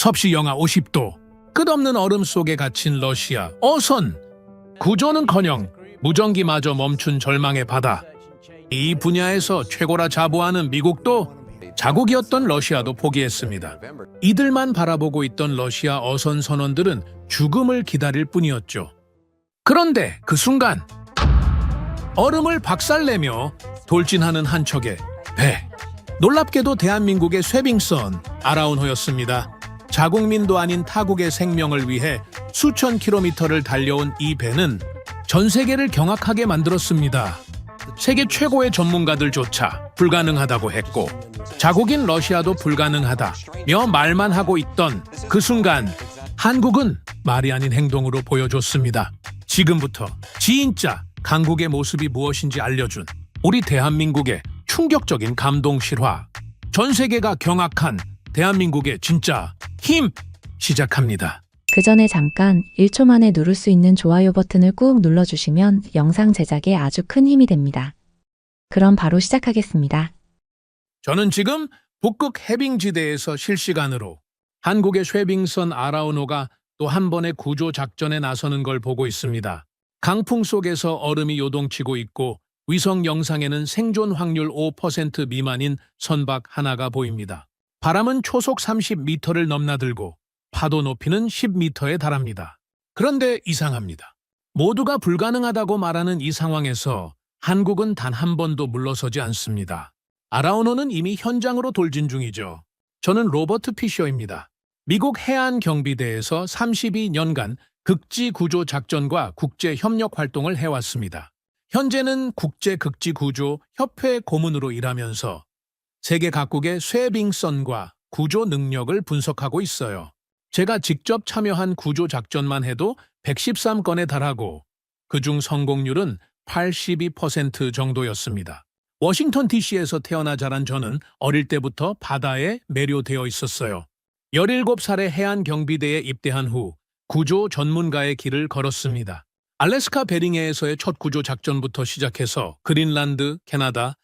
섭씨 영하 50도, 끝없는 얼음 속에 갇힌 러시아, 어선, 구조는커녕 무전기마저 멈춘 절망의 바다. 이 분야에서 최고라 자부하는 미국도 자국이었던 러시아도 포기했습니다. 이들만 바라보고 있던 러시아 어선 선원들은 죽음을 기다릴 뿐이었죠. 그런데 그 순간 얼음을 박살내며 돌진하는 한 척의 배. 놀랍게도 대한민국의 쇠빙선 아라운호였습니다. 자국민도 아닌 타국의 생명을 위해 수천 킬로미터를 달려온 이 배는 전 세계를 경악하게 만들었습니다. 세계 최고의 전문가들조차 불가능하다고 했고 자국인 러시아도 불가능하다며 말만 하고 있던 그 순간 한국은 말이 아닌 행동으로 보여줬습니다. 지금부터 진짜 강국의 모습이 무엇인지 알려준 우리 대한민국의 충격적인 감동 실화. 전 세계가 경악한 대한민국의 진짜 힘 시작합니다. 그 전에 잠깐 1초 만에 누를 수 있는 좋아요 버튼을 꾹 눌러주시면 영상 제작에 아주 큰 힘이 됩니다. 그럼 바로 시작하겠습니다. 저는 지금 북극 해빙지대에서 실시간으로 한국의 쇠빙선 아라운호가 또 한 번의 구조 작전에 나서는 걸 보고 있습니다. 강풍 속에서 얼음이 요동치고 있고 위성 영상에는 생존 확률 5% 미만인 선박 하나가 보입니다. 바람은 초속 30m를 넘나들고 파도 높이는 10m에 달합니다. 그런데 이상합니다. 모두가 불가능하다고 말하는 이 상황에서 한국은 단 한 번도 물러서지 않습니다. 아라운호는 이미 현장으로 돌진 중이죠. 저는 로버트 피셔입니다. 미국 해안경비대에서 32년간 극지구조작전과 국제협력 활동을 해왔습니다. 현재는 국제극지구조협회 고문으로 일하면서 세계 각국의 쇠빙선과 구조 능력을 분석하고 있어요. 제가 직접 참여한 구조작전만 해도 113건에 달하고 그중 성공률은 82% 정도였습니다. 워싱턴 DC에서 태어나 자란 저는 어릴 때부터 바다에 매료되어 있었어요. 17살에 해안경비대에 입대한 후 구조 전문가의 길을 걸었습니다. 알래스카 베링해에서의 첫 구조 작전부터 시작해서 그린란드, 캐나다,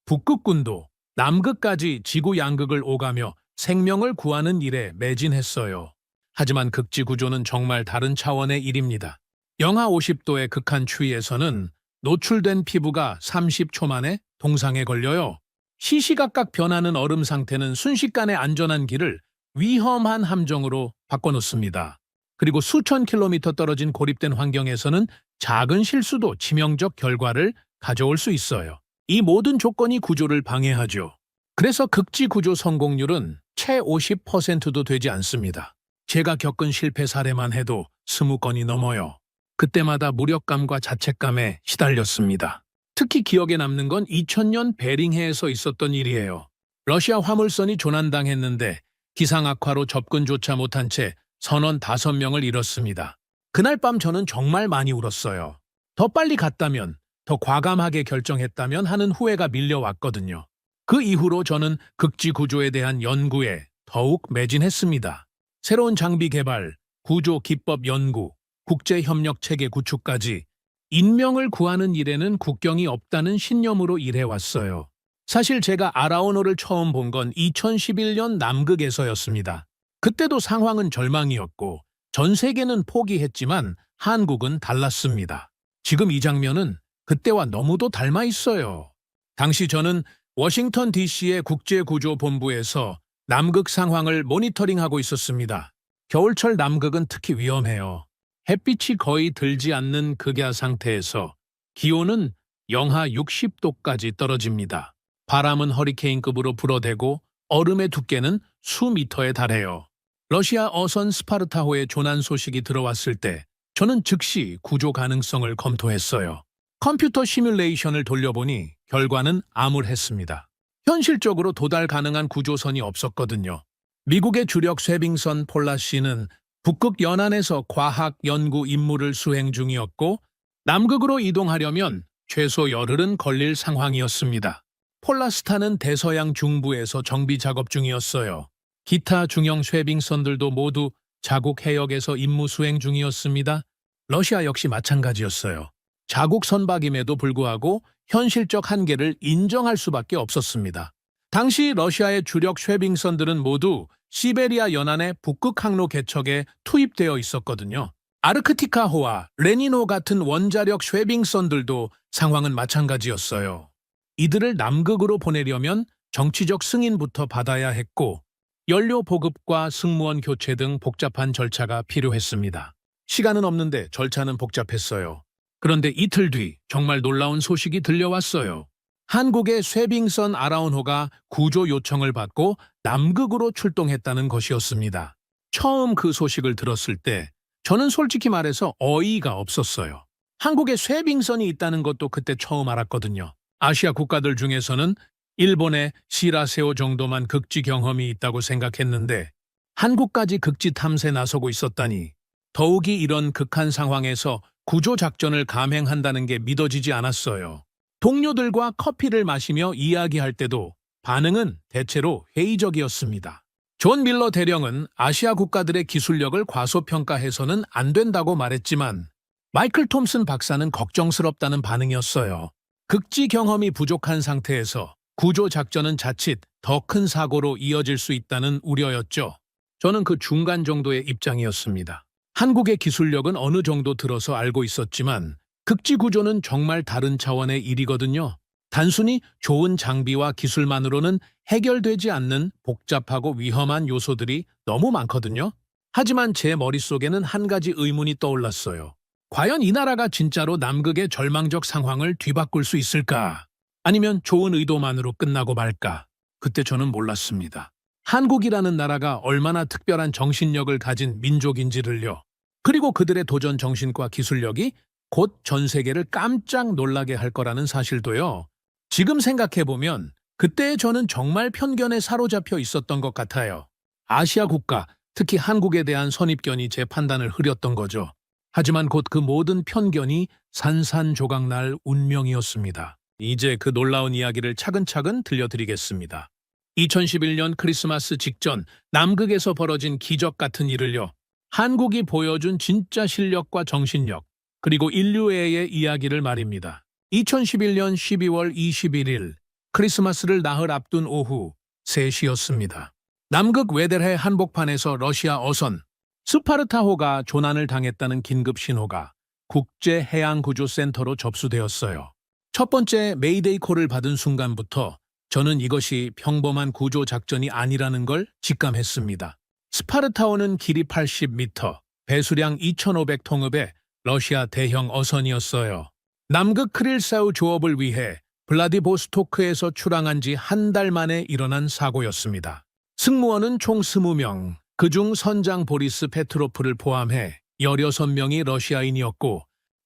북극군도, 남극까지 지구 양극을 오가며 생명을 구하는 일에 매진했어요. 하지만 극지구조는 정말 다른 차원의 일입니다. 영하 50도의 극한 추위에서는 노출된 피부가 30초 만에 동상에 걸려요. 시시각각 변하는 얼음 상태는 순식간에 안전한 길을 위험한 함정으로 바꿔놓습니다. 그리고 수천 킬로미터 떨어진 고립된 환경에서는 작은 실수도 치명적 결과를 가져올 수 있어요. 이 모든 조건이 구조를 방해하죠. 그래서 극지구조 성공률은 채 50%도 되지 않습니다. 제가 겪은 실패 사례만 해도 20건이 넘어요. 그때마다 무력감과 자책감에 시달렸습니다. 특히 기억에 남는 건 2000년 베링해에서 있었던 일이에요. 러시아 화물선이 조난당했는데 기상 악화로 접근조차 못한 채 선원 5명을 잃었습니다. 그날 밤 저는 정말 많이 울었어요. 더 빨리 갔다면, 더 과감하게 결정했다면 하는 후회가 밀려왔거든요. 그 이후로 저는 극지구조에 대한 연구에 더욱 매진했습니다. 새로운 장비 개발, 구조 기법 연구, 국제협력체계 구축까지 인명을 구하는 일에는 국경이 없다는 신념으로 일해왔어요. 사실 제가 아라운호를 처음 본 건 2011년 남극에서였습니다. 그때도 상황은 절망이었고 전 세계는 포기했지만 한국은 달랐습니다. 지금 이 장면은 그때와 너무도 닮아 있어요. 당시 저는 워싱턴 DC의 국제구조본부에서 남극 상황을 모니터링하고 있었습니다. 겨울철 남극은 특히 위험해요. 햇빛이 거의 들지 않는 극야 상태에서 기온은 영하 60도까지 떨어집니다. 바람은 허리케인급으로 불어대고 얼음의 두께는 수미터에 달해요. 러시아 어선 스파르타호의 조난 소식이 들어왔을 때 저는 즉시 구조 가능성을 검토했어요. 컴퓨터 시뮬레이션을 돌려보니 결과는 암울했습니다. 현실적으로 도달 가능한 구조선이 없었거든요. 미국의 주력 쇠빙선 폴라시는 북극 연안에서 과학 연구 임무를 수행 중이었고 남극으로 이동하려면 최소 열흘은 걸릴 상황이었습니다. 폴라스타는 대서양 중부에서 정비 작업 중이었어요. 기타 중형 쇠빙선들도 모두 자국 해역에서 임무 수행 중이었습니다. 러시아 역시 마찬가지였어요. 자국 선박임에도 불구하고 현실적 한계를 인정할 수밖에 없었습니다. 당시 러시아의 주력 쇠빙선들은 모두 시베리아 연안의 북극 항로 개척에 투입되어 있었거든요. 아르크티카호와 레니노 같은 원자력 쉐빙선들도 상황은 마찬가지였어요. 이들을 남극으로 보내려면 정치적 승인부터 받아야 했고 연료 보급과 승무원 교체 등 복잡한 절차가 필요했습니다. 시간은 없는데 절차는 복잡했어요. 그런데 이틀 뒤 정말 놀라운 소식이 들려왔어요. 한국의 쉐빙선 아라운호가 구조 요청을 받고 남극으로 출동했다는 것이었습니다. 처음 그 소식을 들었을 때 저는 솔직히 말해서 어이가 없었어요. 한국에 쉐빙선이 있다는 것도 그때 처음 알았거든요. 아시아 국가들 중에서는 일본의 시라세오 정도만 극지 경험이 있다고 생각했는데 한국까지 극지 탐사에 나서고 있었다니 더욱이 이런 극한 상황에서 구조 작전을 감행한다는 게 믿어지지 않았어요. 동료들과 커피를 마시며 이야기할 때도 반응은 대체로 회의적이었습니다. 존 밀러 대령은 아시아 국가들의 기술력을 과소평가해서는 안 된다고 말했지만 마이클 톰슨 박사는 걱정스럽다는 반응이었어요. 극지 경험이 부족한 상태에서 구조 작전은 자칫 더 큰 사고로 이어질 수 있다는 우려였죠. 저는 그 중간 정도의 입장이었습니다. 한국의 기술력은 어느 정도 들어서 알고 있었지만 극지 구조는 정말 다른 차원의 일이거든요. 단순히 좋은 장비와 기술만으로는 해결되지 않는 복잡하고 위험한 요소들이 너무 많거든요. 하지만 제 머릿속에는 한 가지 의문이 떠올랐어요. 과연 이 나라가 진짜로 남극의 절망적 상황을 뒤바꿀 수 있을까? 아니면 좋은 의도만으로 끝나고 말까? 그때 저는 몰랐습니다. 한국이라는 나라가 얼마나 특별한 정신력을 가진 민족인지를요. 그리고 그들의 도전 정신과 기술력이 곧 전 세계를 깜짝 놀라게 할 거라는 사실도요. 지금 생각해보면 그때의 저는 정말 편견에 사로잡혀 있었던 것 같아요. 아시아 국가, 특히 한국에 대한 선입견이 제 판단을 흐렸던 거죠. 하지만 곧 그 모든 편견이 산산조각 날 운명이었습니다. 이제 그 놀라운 이야기를 차근차근 들려드리겠습니다. 2011년 크리스마스 직전 남극에서 벌어진 기적 같은 일을요. 한국이 보여준 진짜 실력과 정신력, 그리고 인류애의 이야기를 말입니다. 2011년 12월 21일 크리스마스를 나흘 앞둔 오후 3시였습니다. 남극 웨델해 한복판에서 러시아 어선 스파르타호가 조난을 당했다는 긴급 신호가 국제해양구조센터로 접수되었어요. 첫 번째 메이데이 콜을 받은 순간부터 저는 이것이 평범한 구조 작전이 아니라는 걸 직감했습니다. 스파르타호는 길이 80m, 배수량 2,500톤급의 러시아 대형 어선이었어요. 남극 크릴사우 조업을 위해 블라디보스토크에서 출항한 지 한 달 만에 일어난 사고였습니다. 승무원은 총 20명, 그중 선장 보리스 페트로프를 포함해 16명이 러시아인이었고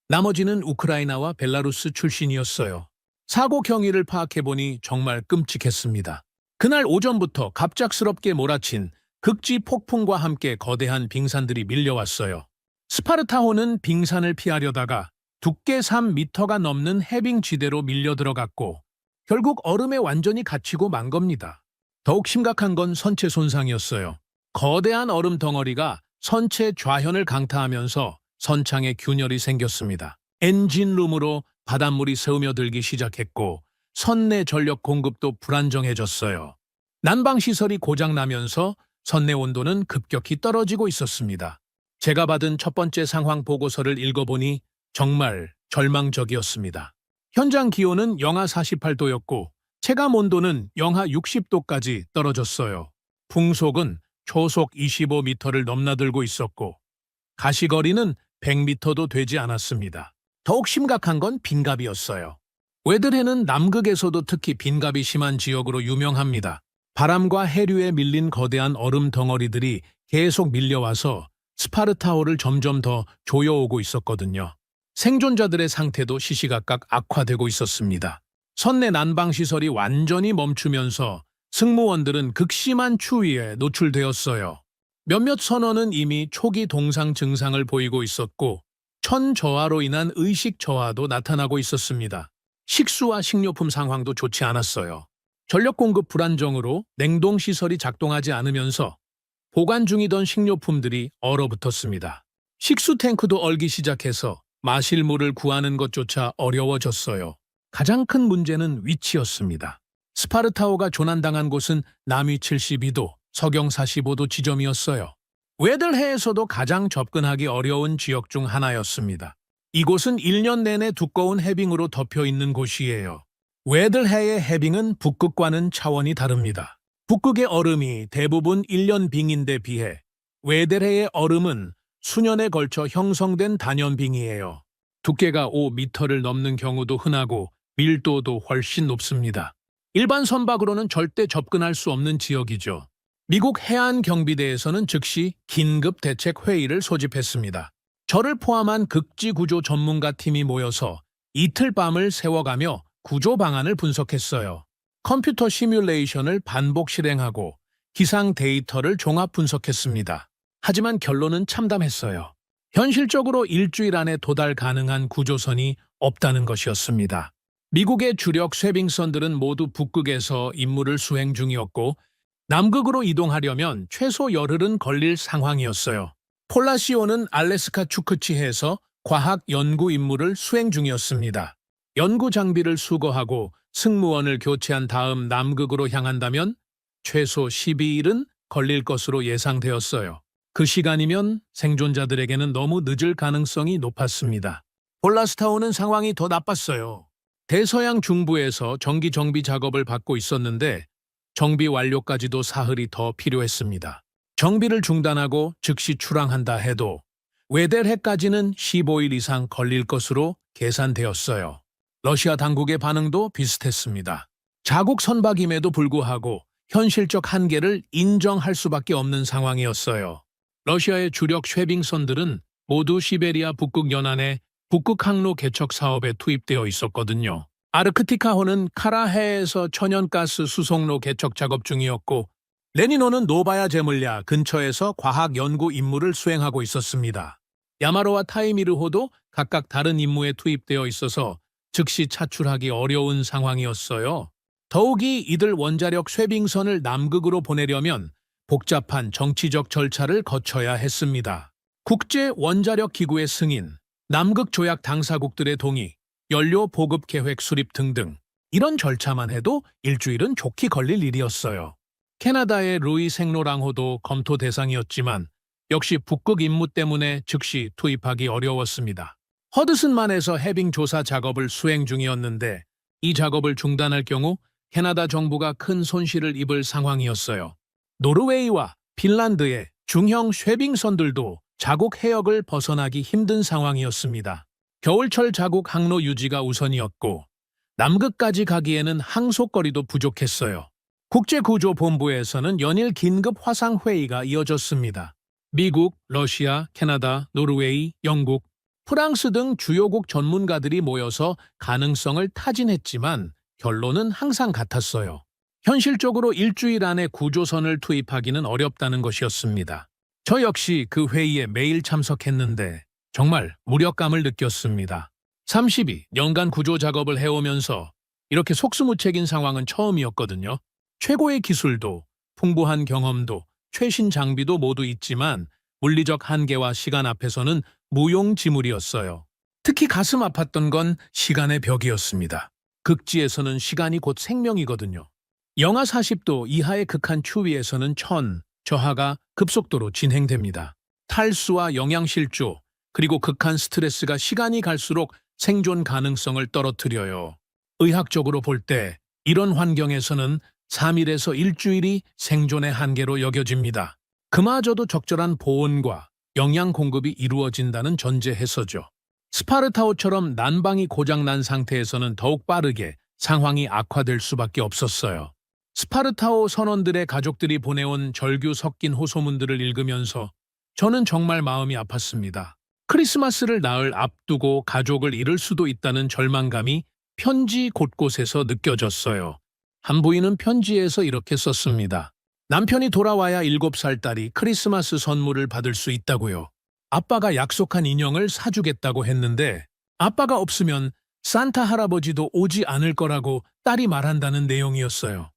나머지는 우크라이나와 벨라루스 출신이었어요. 사고 경위를 파악해보니 정말 끔찍했습니다. 그날 오전부터 갑작스럽게 몰아친 극지 폭풍과 함께 거대한 빙산들이 밀려왔어요. 스파르타호는 빙산을 피하려다가 두께 3m가 넘는 해빙 지대로 밀려 들어갔고 결국 얼음에 완전히 갇히고 만 겁니다. 더욱 심각한 건 선체 손상이었어요. 거대한 얼음 덩어리가 선체 좌현을 강타하면서 선창에 균열이 생겼습니다. 엔진룸으로 바닷물이 새우며들기 시작했고 선내 전력 공급도 불안정해졌어요. 난방시설이 고장나면서 선내 온도는 급격히 떨어지고 있었습니다. 제가 받은 첫 번째 상황 보고서를 읽어보니 정말 절망적이었습니다. 현장 기온은 영하 48도였고 체감 온도는 영하 60도까지 떨어졌어요. 풍속은 초속 25m를 넘나들고 있었고 가시거리는 100m도 되지 않았습니다. 더욱 심각한 건 빈갑이었어요. 웨들해는 남극에서도 특히 빈갑이 심한 지역으로 유명합니다. 바람과 해류에 밀린 거대한 얼음 덩어리들이 계속 밀려와서 스파르타호를 점점 더 조여오고 있었거든요. 생존자들의 상태도 시시각각 악화되고 있었습니다. 선내 난방시설이 완전히 멈추면서 승무원들은 극심한 추위에 노출되었어요. 몇몇 선원은 이미 초기 동상 증상을 보이고 있었고 천저하로 인한 의식 저하도 나타나고 있었습니다. 식수와 식료품 상황도 좋지 않았어요. 전력 공급 불안정으로 냉동시설이 작동하지 않으면서 보관 중이던 식료품들이 얼어붙었습니다. 식수 탱크도 얼기 시작해서 마실 물을 구하는 것조차 어려워졌어요. 가장 큰 문제는 위치였습니다. 스파르타호가 조난당한 곳은 남위 72도, 서경 45도 지점이었어요. 웨들해에서도 가장 접근하기 어려운 지역 중 하나였습니다. 이곳은 1년 내내 두꺼운 해빙으로 덮여 있는 곳이에요. 웨들해의 해빙은 북극과는 차원이 다릅니다. 북극의 얼음이 대부분 1년 빙인데 비해 웨들해의 얼음은 수년에 걸쳐 형성된 단연빙이에요. 두께가 5m를 넘는 경우도 흔하고 밀도도 훨씬 높습니다. 일반 선박으로는 절대 접근할 수 없는 지역이죠. 미국 해안경비대에서는 즉시 긴급 대책 회의를 소집했습니다. 저를 포함한 극지구조 전문가 팀이 모여서 이틀 밤을 세워가며 구조 방안을 분석했어요. 컴퓨터 시뮬레이션을 반복 실행하고 기상 데이터를 종합 분석했습니다. 하지만 결론은 참담했어요. 현실적으로 일주일 안에 도달 가능한 구조선이 없다는 것이었습니다. 미국의 주력 쇄빙선들은 모두 북극에서 임무를 수행 중이었고 남극으로 이동하려면 최소 열흘은 걸릴 상황이었어요. 폴라시오는 알래스카 추크치해에서 과학 연구 임무를 수행 중이었습니다. 연구 장비를 수거하고 승무원을 교체한 다음 남극으로 향한다면 최소 12일은 걸릴 것으로 예상되었어요. 그 시간이면 생존자들에게는 너무 늦을 가능성이 높았습니다. 폴라스타오는 상황이 더 나빴어요. 대서양 중부에서 정기 정비 작업을 받고 있었는데 정비 완료까지도 사흘이 더 필요했습니다. 정비를 중단하고 즉시 출항한다 해도 웨델해까지는 15일 이상 걸릴 것으로 계산되었어요. 러시아 당국의 반응도 비슷했습니다. 자국 선박임에도 불구하고 현실적 한계를 인정할 수밖에 없는 상황이었어요. 러시아의 주력 쇄빙선들은 모두 시베리아 북극 연안의 북극 항로 개척 사업에 투입되어 있었거든요. 아르크티카호는 카라해에서 천연가스 수송로 개척 작업 중이었고 레니노는 노바야 제물랴 근처에서 과학 연구 임무를 수행하고 있었습니다. 야마로와 타이미르호도 각각 다른 임무에 투입되어 있어서 즉시 차출하기 어려운 상황이었어요. 더욱이 이들 원자력 쇄빙선을 남극으로 보내려면 복잡한 정치적 절차를 거쳐야 했습니다. 국제 원자력 기구의 승인, 남극 조약 당사국들의 동의, 연료 보급 계획 수립 등등 이런 절차만 해도 일주일은 좋게 걸릴 일이었어요. 캐나다의 루이 생로랑호도 검토 대상이었지만 역시 북극 임무 때문에 즉시 투입하기 어려웠습니다. 허드슨만에서 해빙 조사 작업을 수행 중이었는데 이 작업을 중단할 경우 캐나다 정부가 큰 손실을 입을 상황이었어요. 노르웨이와 핀란드의 중형 쇄빙선들도 자국 해역을 벗어나기 힘든 상황이었습니다. 겨울철 자국 항로 유지가 우선이었고 남극까지 가기에는 항속거리도 부족했어요. 국제구조본부에서는 연일 긴급 화상회의가 이어졌습니다. 미국, 러시아, 캐나다, 노르웨이, 영국, 프랑스 등 주요국 전문가들이 모여서 가능성을 타진했지만 결론은 항상 같았어요. 현실적으로 일주일 안에 구조선을 투입하기는 어렵다는 것이었습니다. 저 역시 그 회의에 매일 참석했는데 정말 무력감을 느꼈습니다. 32년간 구조 작업을 해오면서 이렇게 속수무책인 상황은 처음이었거든요. 최고의 기술도, 풍부한 경험도, 최신 장비도 모두 있지만 물리적 한계와 시간 앞에서는 무용지물이었어요. 특히 가슴 아팠던 건 시간의 벽이었습니다. 극지에서는 시간이 곧 생명이거든요. 영하 40도 이하의 극한 추위에서는 저하가 급속도로 진행됩니다. 탈수와 영양실조, 그리고 극한 스트레스가 시간이 갈수록 생존 가능성을 떨어뜨려요. 의학적으로 볼 때 이런 환경에서는 3일에서 일주일이 생존의 한계로 여겨집니다. 그마저도 적절한 보온과 영양 공급이 이루어진다는 전제해서죠. 스파르타오처럼 난방이 고장난 상태에서는 더욱 빠르게 상황이 악화될 수밖에 없었어요. 스파르타오 선원들의 가족들이 보내온 절규 섞인 호소문들을 읽으면서 저는 정말 마음이 아팠습니다. 크리스마스를 나흘 앞두고 가족을 잃을 수도 있다는 절망감이 편지 곳곳에서 느껴졌어요. 한 부인은 편지에서 이렇게 썼습니다. 남편이 돌아와야 7살 딸이 크리스마스 선물을 받을 수 있다고요. 아빠가 약속한 인형을 사주겠다고 했는데 아빠가 없으면 산타 할아버지도 오지 않을 거라고 딸이 말한다는 내용이었어요.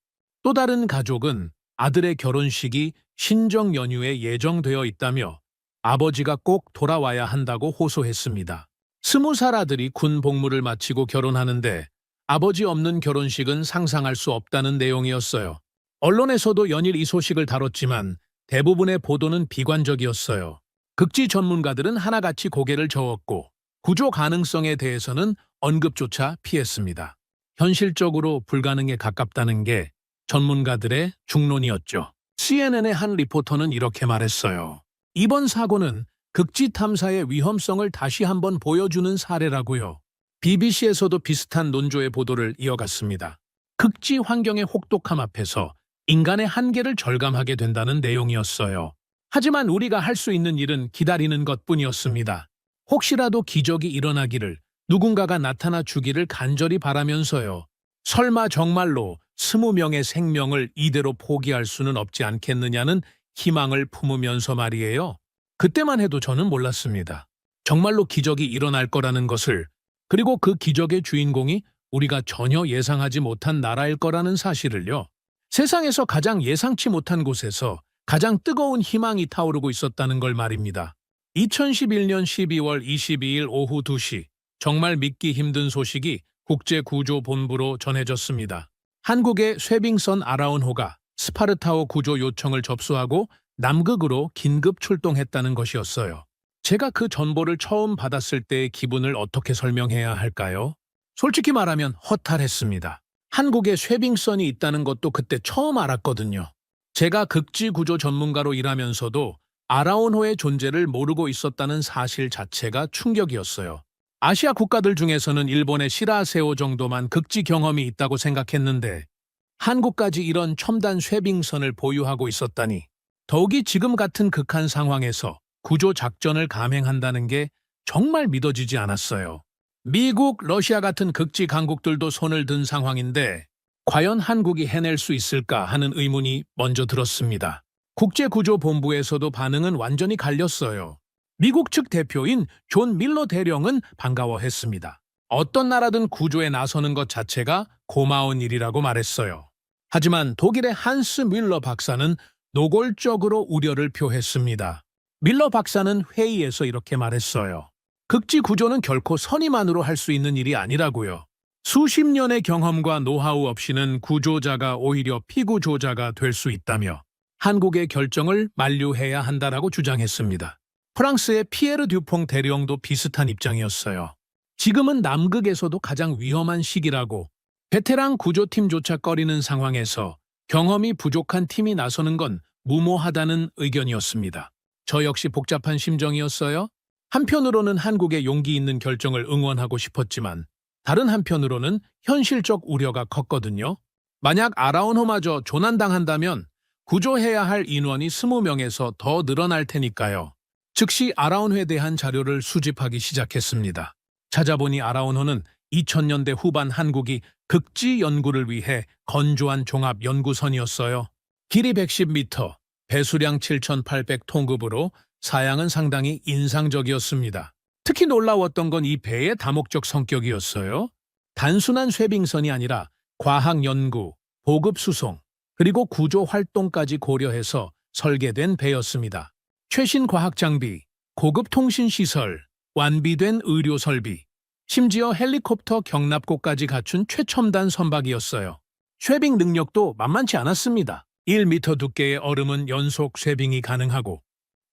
또 다른 가족은 아들의 결혼식이 신정 연휴에 예정되어 있다며 아버지가 꼭 돌아와야 한다고 호소했습니다. 20살 아들이 군 복무를 마치고 결혼하는데 아버지 없는 결혼식은 상상할 수 없다는 내용이었어요. 언론에서도 연일 이 소식을 다뤘지만 대부분의 보도는 비관적이었어요. 극지 전문가들은 하나같이 고개를 저었고 구조 가능성에 대해서는 언급조차 피했습니다. 현실적으로 불가능에 가깝다는 게 전문가들의 중론이었죠. CNN의 한 리포터는 이렇게 말했어요. 이번 사고는 극지 탐사의 위험성을 다시 한번 보여주는 사례라고요. BBC에서도 비슷한 논조의 보도를 이어갔습니다. 극지 환경의 혹독함 앞에서 인간의 한계를 절감하게 된다는 내용이었어요. 하지만 우리가 할 수 있는 일은 기다리는 것뿐이었습니다. 혹시라도 기적이 일어나기를, 누군가가 나타나 주기를 간절히 바라면서요. 설마 정말로 20명의 생명을 이대로 포기할 수는 없지 않겠느냐는 희망을 품으면서 말이에요. 그때만 해도 저는 몰랐습니다. 정말로 기적이 일어날 거라는 것을, 그리고 그 기적의 주인공이 우리가 전혀 예상하지 못한 나라일 거라는 사실을요. 세상에서 가장 예상치 못한 곳에서 가장 뜨거운 희망이 타오르고 있었다는 걸 말입니다. 2011년 12월 22일 오후 2시, 정말 믿기 힘든 소식이 국제구조본부로 전해졌습니다. 한국의 쇠빙선 아라운호가 스파르타호 구조 요청을 접수하고 남극으로 긴급 출동했다는 것이었어요. 제가 그 전보를 처음 받았을 때의 기분을 어떻게 설명해야 할까요? 솔직히 말하면 허탈했습니다. 한국에 쇠빙선이 있다는 것도 그때 처음 알았거든요. 제가 극지 구조 전문가로 일하면서도 아라운호의 존재를 모르고 있었다는 사실 자체가 충격이었어요. 아시아 국가들 중에서는 일본의 시라세오 정도만 극지 경험이 있다고 생각했는데 한국까지 이런 첨단 쇠빙선을 보유하고 있었다니, 더욱이 지금 같은 극한 상황에서 구조 작전을 감행한다는 게 정말 믿어지지 않았어요. 미국, 러시아 같은 극지 강국들도 손을 든 상황인데 과연 한국이 해낼 수 있을까 하는 의문이 먼저 들었습니다. 국제구조본부에서도 반응은 완전히 갈렸어요. 미국 측 대표인 존 밀러 대령은 반가워했습니다. 어떤 나라든 구조에 나서는 것 자체가 고마운 일이라고 말했어요. 하지만 독일의 한스 밀러 박사는 노골적으로 우려를 표했습니다. 밀러 박사는 회의에서 이렇게 말했어요. 극지 구조는 결코 선의만으로 할 수 있는 일이 아니라고요. 수십 년의 경험과 노하우 없이는 구조자가 오히려 피구조자가 될 수 있다며 한국의 결정을 만류해야 한다라고 주장했습니다. 프랑스의 피에르 듀퐁 대령도 비슷한 입장이었어요. 지금은 남극에서도 가장 위험한 시기라고, 베테랑 구조팀조차 꺼리는 상황에서 경험이 부족한 팀이 나서는 건 무모하다는 의견이었습니다. 저 역시 복잡한 심정이었어요. 한편으로는 한국의 용기 있는 결정을 응원하고 싶었지만 다른 한편으로는 현실적 우려가 컸거든요. 만약 아라운호마저 조난당한다면 구조해야 할 인원이 20명에서 더 늘어날 테니까요. 즉시 아라운호에 대한 자료를 수집하기 시작했습니다. 찾아보니 아라운호는 2000년대 후반 한국이 극지 연구를 위해 건조한 종합 연구선이었어요. 길이 110m, 배수량 7,800톤급으로 사양은 상당히 인상적이었습니다. 특히 놀라웠던 건 이 배의 다목적 성격이었어요. 단순한 쇠빙선이 아니라 과학 연구, 보급 수송, 그리고 구조 활동까지 고려해서 설계된 배였습니다. 최신 과학 장비, 고급 통신 시설, 완비된 의료 설비, 심지어 헬리콥터 경납고까지 갖춘 최첨단 선박이었어요. 쇠빙 능력도 만만치 않았습니다. 1m 두께의 얼음은 연속 쇠빙이 가능하고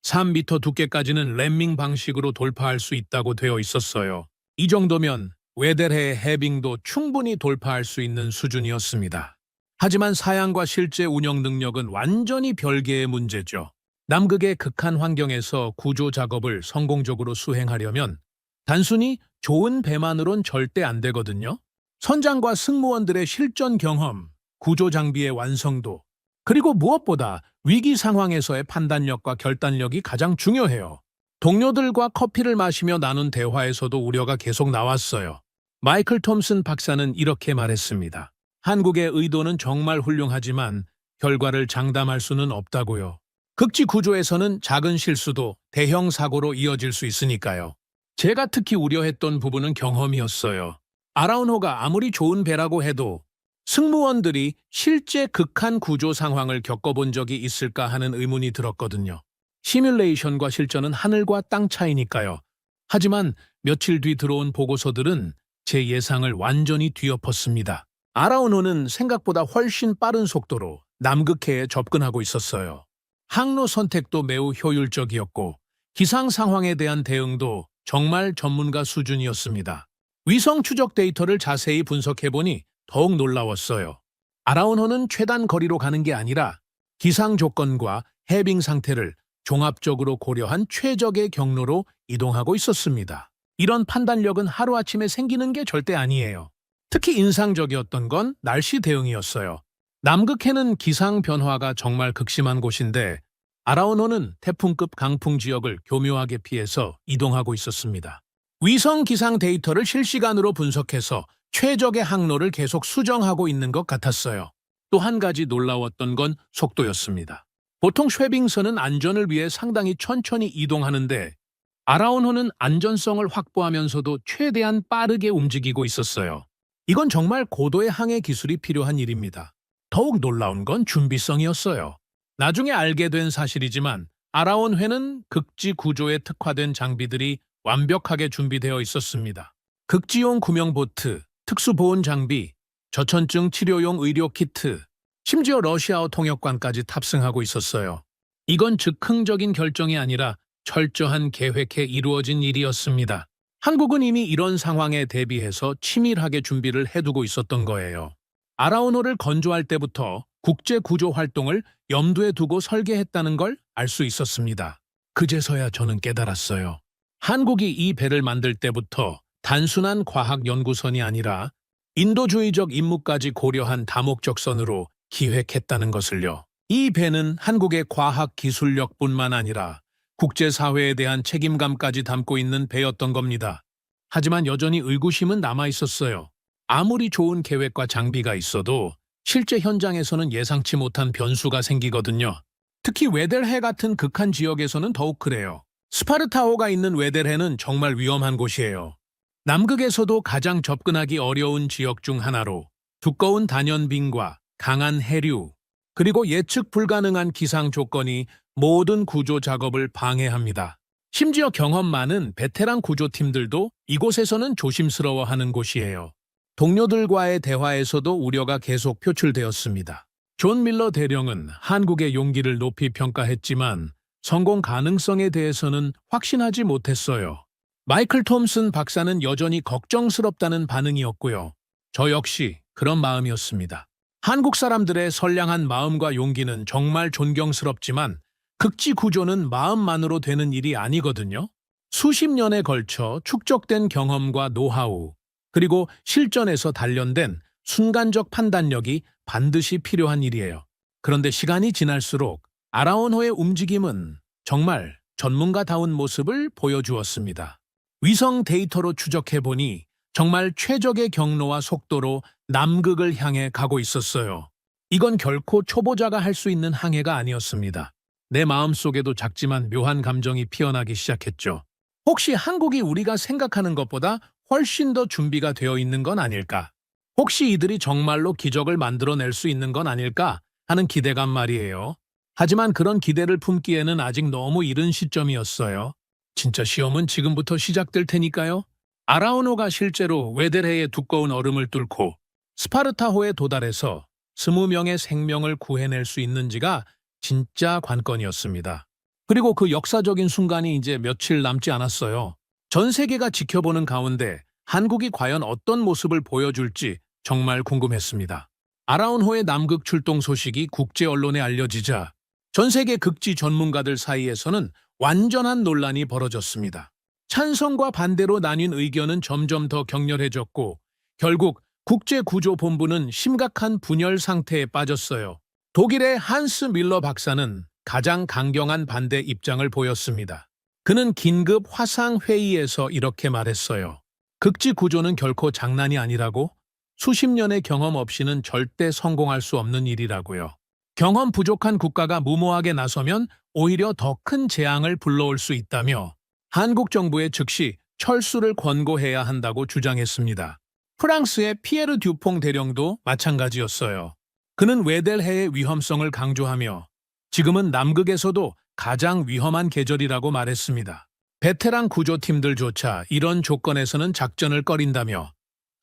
3m 두께까지는 램밍 방식으로 돌파할 수 있다고 되어 있었어요. 이 정도면 외대해 해빙도 충분히 돌파할 수 있는 수준이었습니다. 하지만 사양과 실제 운영 능력은 완전히 별개의 문제죠. 남극의 극한 환경에서 구조 작업을 성공적으로 수행하려면 단순히 좋은 배만으론 절대 안 되거든요. 선장과 승무원들의 실전 경험, 구조 장비의 완성도, 그리고 무엇보다 위기 상황에서의 판단력과 결단력이 가장 중요해요. 동료들과 커피를 마시며 나눈 대화에서도 우려가 계속 나왔어요. 마이클 톰슨 박사는 이렇게 말했습니다. 한국의 의도는 정말 훌륭하지만 결과를 장담할 수는 없다고요. 극지 구조에서는 작은 실수도 대형 사고로 이어질 수 있으니까요. 제가 특히 우려했던 부분은 경험이었어요. 아라운호가 아무리 좋은 배라고 해도 승무원들이 실제 극한 구조 상황을 겪어본 적이 있을까 하는 의문이 들었거든요. 시뮬레이션과 실전은 하늘과 땅 차이니까요. 하지만 며칠 뒤 들어온 보고서들은 제 예상을 완전히 뒤엎었습니다. 아라운호는 생각보다 훨씬 빠른 속도로 남극해에 접근하고 있었어요. 항로 선택도 매우 효율적이었고 기상 상황에 대한 대응도 정말 전문가 수준이었습니다. 위성 추적 데이터를 자세히 분석해보니 더욱 놀라웠어요. 아라운호는 최단 거리로 가는 게 아니라 기상 조건과 해빙 상태를 종합적으로 고려한 최적의 경로로 이동하고 있었습니다. 이런 판단력은 하루아침에 생기는 게 절대 아니에요. 특히 인상적이었던 건 날씨 대응이었어요. 남극해는 기상 변화가 정말 극심한 곳인데 아라운호는 태풍급 강풍 지역을 교묘하게 피해서 이동하고 있었습니다. 위성 기상 데이터를 실시간으로 분석해서 최적의 항로를 계속 수정하고 있는 것 같았어요. 또 한 가지 놀라웠던 건 속도였습니다. 보통 쉐빙선은 안전을 위해 상당히 천천히 이동하는데 아라운호는 안전성을 확보하면서도 최대한 빠르게 움직이고 있었어요. 이건 정말 고도의 항해 기술이 필요한 일입니다. 더욱 놀라운 건 준비성이었어요. 나중에 알게 된 사실이지만 아라운회는 극지 구조에 특화된 장비들이 완벽하게 준비되어 있었습니다. 극지용 구명보트, 특수보온 장비, 저천증 치료용 의료 키트, 심지어 러시아어 통역관까지 탑승하고 있었어요. 이건 즉흥적인 결정이 아니라 철저한 계획에 이루어진 일이었습니다. 한국은 이미 이런 상황에 대비해서 치밀하게 준비를 해두고 있었던 거예요. 아라운호를 건조할 때부터 국제 구조 활동을 염두에 두고 설계했다는 걸 알 수 있었습니다. 그제서야 저는 깨달았어요. 한국이 이 배를 만들 때부터 단순한 과학 연구선이 아니라 인도주의적 임무까지 고려한 다목적선으로 기획했다는 것을요. 이 배는 한국의 과학 기술력뿐만 아니라 국제사회에 대한 책임감까지 담고 있는 배였던 겁니다. 하지만 여전히 의구심은 남아 있었어요. 아무리 좋은 계획과 장비가 있어도 실제 현장에서는 예상치 못한 변수가 생기거든요. 특히 웨델해 같은 극한 지역에서는 더욱 그래요. 스파르타호가 있는 웨델해는 정말 위험한 곳이에요. 남극에서도 가장 접근하기 어려운 지역 중 하나로 두꺼운 단연빙과 강한 해류, 그리고 예측 불가능한 기상 조건이 모든 구조 작업을 방해합니다. 심지어 경험 많은 베테랑 구조팀들도 이곳에서는 조심스러워하는 곳이에요. 동료들과의 대화에서도 우려가 계속 표출되었습니다. 존 밀러 대령은 한국의 용기를 높이 평가했지만 성공 가능성에 대해서는 확신하지 못했어요. 마이클 톰슨 박사는 여전히 걱정스럽다는 반응이었고요. 저 역시 그런 마음이었습니다. 한국 사람들의 선량한 마음과 용기는 정말 존경스럽지만 극지 구조는 마음만으로 되는 일이 아니거든요. 수십 년에 걸쳐 축적된 경험과 노하우, 그리고 실전에서 단련된 순간적 판단력이 반드시 필요한 일이에요. 그런데 시간이 지날수록 아라운호의 움직임은 정말 전문가다운 모습을 보여주었습니다. 위성 데이터로 추적해보니 정말 최적의 경로와 속도로 남극을 향해 가고 있었어요. 이건 결코 초보자가 할 수 있는 항해가 아니었습니다. 내 마음속에도 작지만 묘한 감정이 피어나기 시작했죠. 혹시 한국이 우리가 생각하는 것보다 훨씬 더 준비가 되어 있는 건 아닐까? 혹시 이들이 정말로 기적을 만들어낼 수 있는 건 아닐까 하는 기대감 말이에요. 하지만 그런 기대를 품기에는 아직 너무 이른 시점이었어요. 진짜 시험은 지금부터 시작될 테니까요. 아라운호가 실제로 웨델해의 두꺼운 얼음을 뚫고 스파르타호에 도달해서 20명의 생명을 구해낼 수 있는지가 진짜 관건이었습니다. 그리고 그 역사적인 순간이 이제 며칠 남지 않았어요. 전 세계가 지켜보는 가운데 한국이 과연 어떤 모습을 보여줄지 정말 궁금했습니다. 아라운호의 남극 출동 소식이 국제 언론에 알려지자 전 세계 극지 전문가들 사이에서는 완전한 논란이 벌어졌습니다. 찬성과 반대로 나뉜 의견은 점점 더 격렬해졌고 결국 국제구조본부는 심각한 분열 상태에 빠졌어요. 독일의 한스 밀러 박사는 가장 강경한 반대 입장을 보였습니다. 그는 긴급 화상회의에서 이렇게 말했어요. 극지 구조는 결코 장난이 아니라고, 수십 년의 경험 없이는 절대 성공할 수 없는 일이라고요. 경험 부족한 국가가 무모하게 나서면 오히려 더 큰 재앙을 불러올 수 있다며 한국 정부에 즉시 철수를 권고해야 한다고 주장했습니다. 프랑스의 피에르 듀퐁 대령도 마찬가지였어요. 그는 웨델해의 위험성을 강조하며 지금은 남극에서도 가장 위험한 계절이라고 말했습니다. 베테랑 구조팀들조차 이런 조건에서는 작전을 꺼린다며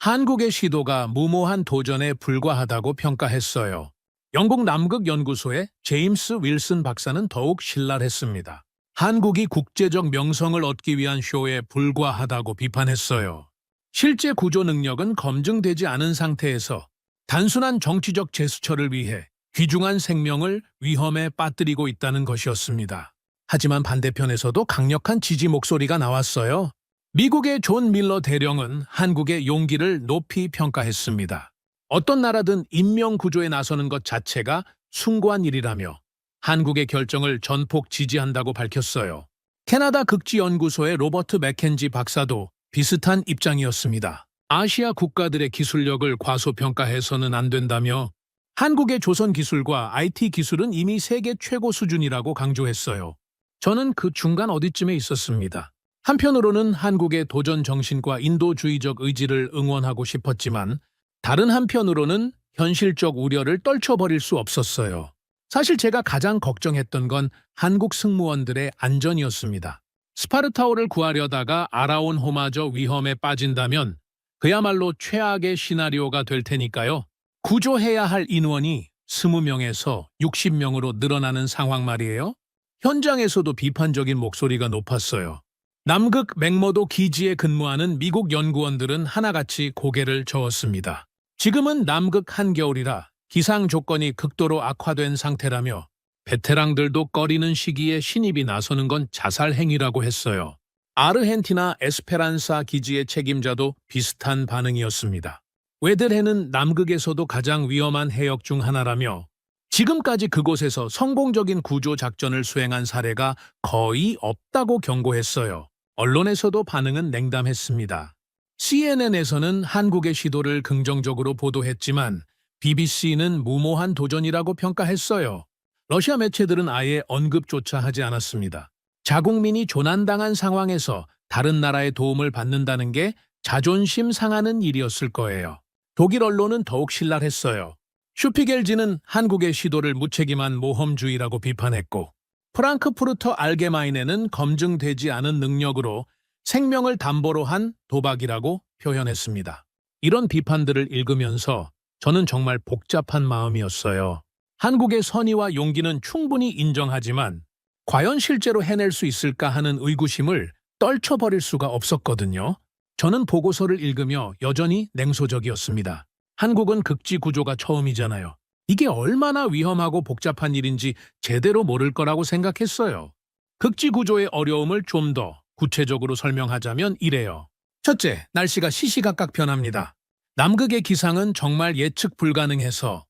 한국의 시도가 무모한 도전에 불과하다고 평가했어요. 영국 남극연구소의 제임스 윌슨 박사는 더욱 신랄했습니다. 한국이 국제적 명성을 얻기 위한 쇼에 불과하다고 비판했어요. 실제 구조 능력은 검증되지 않은 상태에서 단순한 정치적 제스처를 위해 귀중한 생명을 위험에 빠뜨리고 있다는 것이었습니다. 하지만 반대편에서도 강력한 지지 목소리가 나왔어요. 미국의 존 밀러 대령은 한국의 용기를 높이 평가했습니다. 어떤 나라든 인명 구조에 나서는 것 자체가 숭고한 일이라며 한국의 결정을 전폭 지지한다고 밝혔어요. 캐나다 극지연구소의 로버트 맥켄지 박사도 비슷한 입장이었습니다. 아시아 국가들의 기술력을 과소평가해서는 안 된다며 한국의 조선 기술과 IT 기술은 이미 세계 최고 수준이라고 강조했어요. 저는 그 중간 어디쯤에 있었습니다. 한편으로는 한국의 도전 정신과 인도주의적 의지를 응원하고 싶었지만 다른 한편으로는 현실적 우려를 떨쳐버릴 수 없었어요. 사실 제가 가장 걱정했던 건 한국 승무원들의 안전이었습니다. 스파르타오를 구하려다가 아라온 호마저 위험에 빠진다면 그야말로 최악의 시나리오가 될 테니까요. 구조해야 할 인원이 20명에서 60명으로 늘어나는 상황 말이에요. 현장에서도 비판적인 목소리가 높았어요. 남극 맥머도 기지에 근무하는 미국 연구원들은 하나같이 고개를 저었습니다. 지금은 남극 한겨울이라 기상 조건이 극도로 악화된 상태라며 베테랑들도 꺼리는 시기에 신입이 나서는 건 자살 행위라고 했어요. 아르헨티나 에스페란사 기지의 책임자도 비슷한 반응이었습니다. 웨델해는 남극에서도 가장 위험한 해역 중 하나라며 지금까지 그곳에서 성공적인 구조 작전을 수행한 사례가 거의 없다고 경고했어요. 언론에서도 반응은 냉담했습니다. CNN에서는 한국의 시도를 긍정적으로 보도했지만 BBC는 무모한 도전이라고 평가했어요. 러시아 매체들은 아예 언급조차 하지 않았습니다. 자국민이 조난당한 상황에서 다른 나라의 도움을 받는다는 게 자존심 상하는 일이었을 거예요. 독일 언론은 더욱 신랄했어요. 슈피겔지는 한국의 시도를 무책임한 모험주의라고 비판했고 프랑크푸르터 알게마인에는 검증되지 않은 능력으로 생명을 담보로 한 도박이라고 표현했습니다. 이런 비판들을 읽으면서 저는 정말 복잡한 마음이었어요. 한국의 선의와 용기는 충분히 인정하지만 과연 실제로 해낼 수 있을까 하는 의구심을 떨쳐버릴 수가 없었거든요. 저는 보고서를 읽으며 여전히 냉소적이었습니다. 한국은 극지 구조가 처음이잖아요. 이게 얼마나 위험하고 복잡한 일인지 제대로 모를 거라고 생각했어요. 극지 구조의 어려움을 좀 더 구체적으로 설명하자면 이래요. 첫째, 날씨가 시시각각 변합니다. 남극의 기상은 정말 예측 불가능해서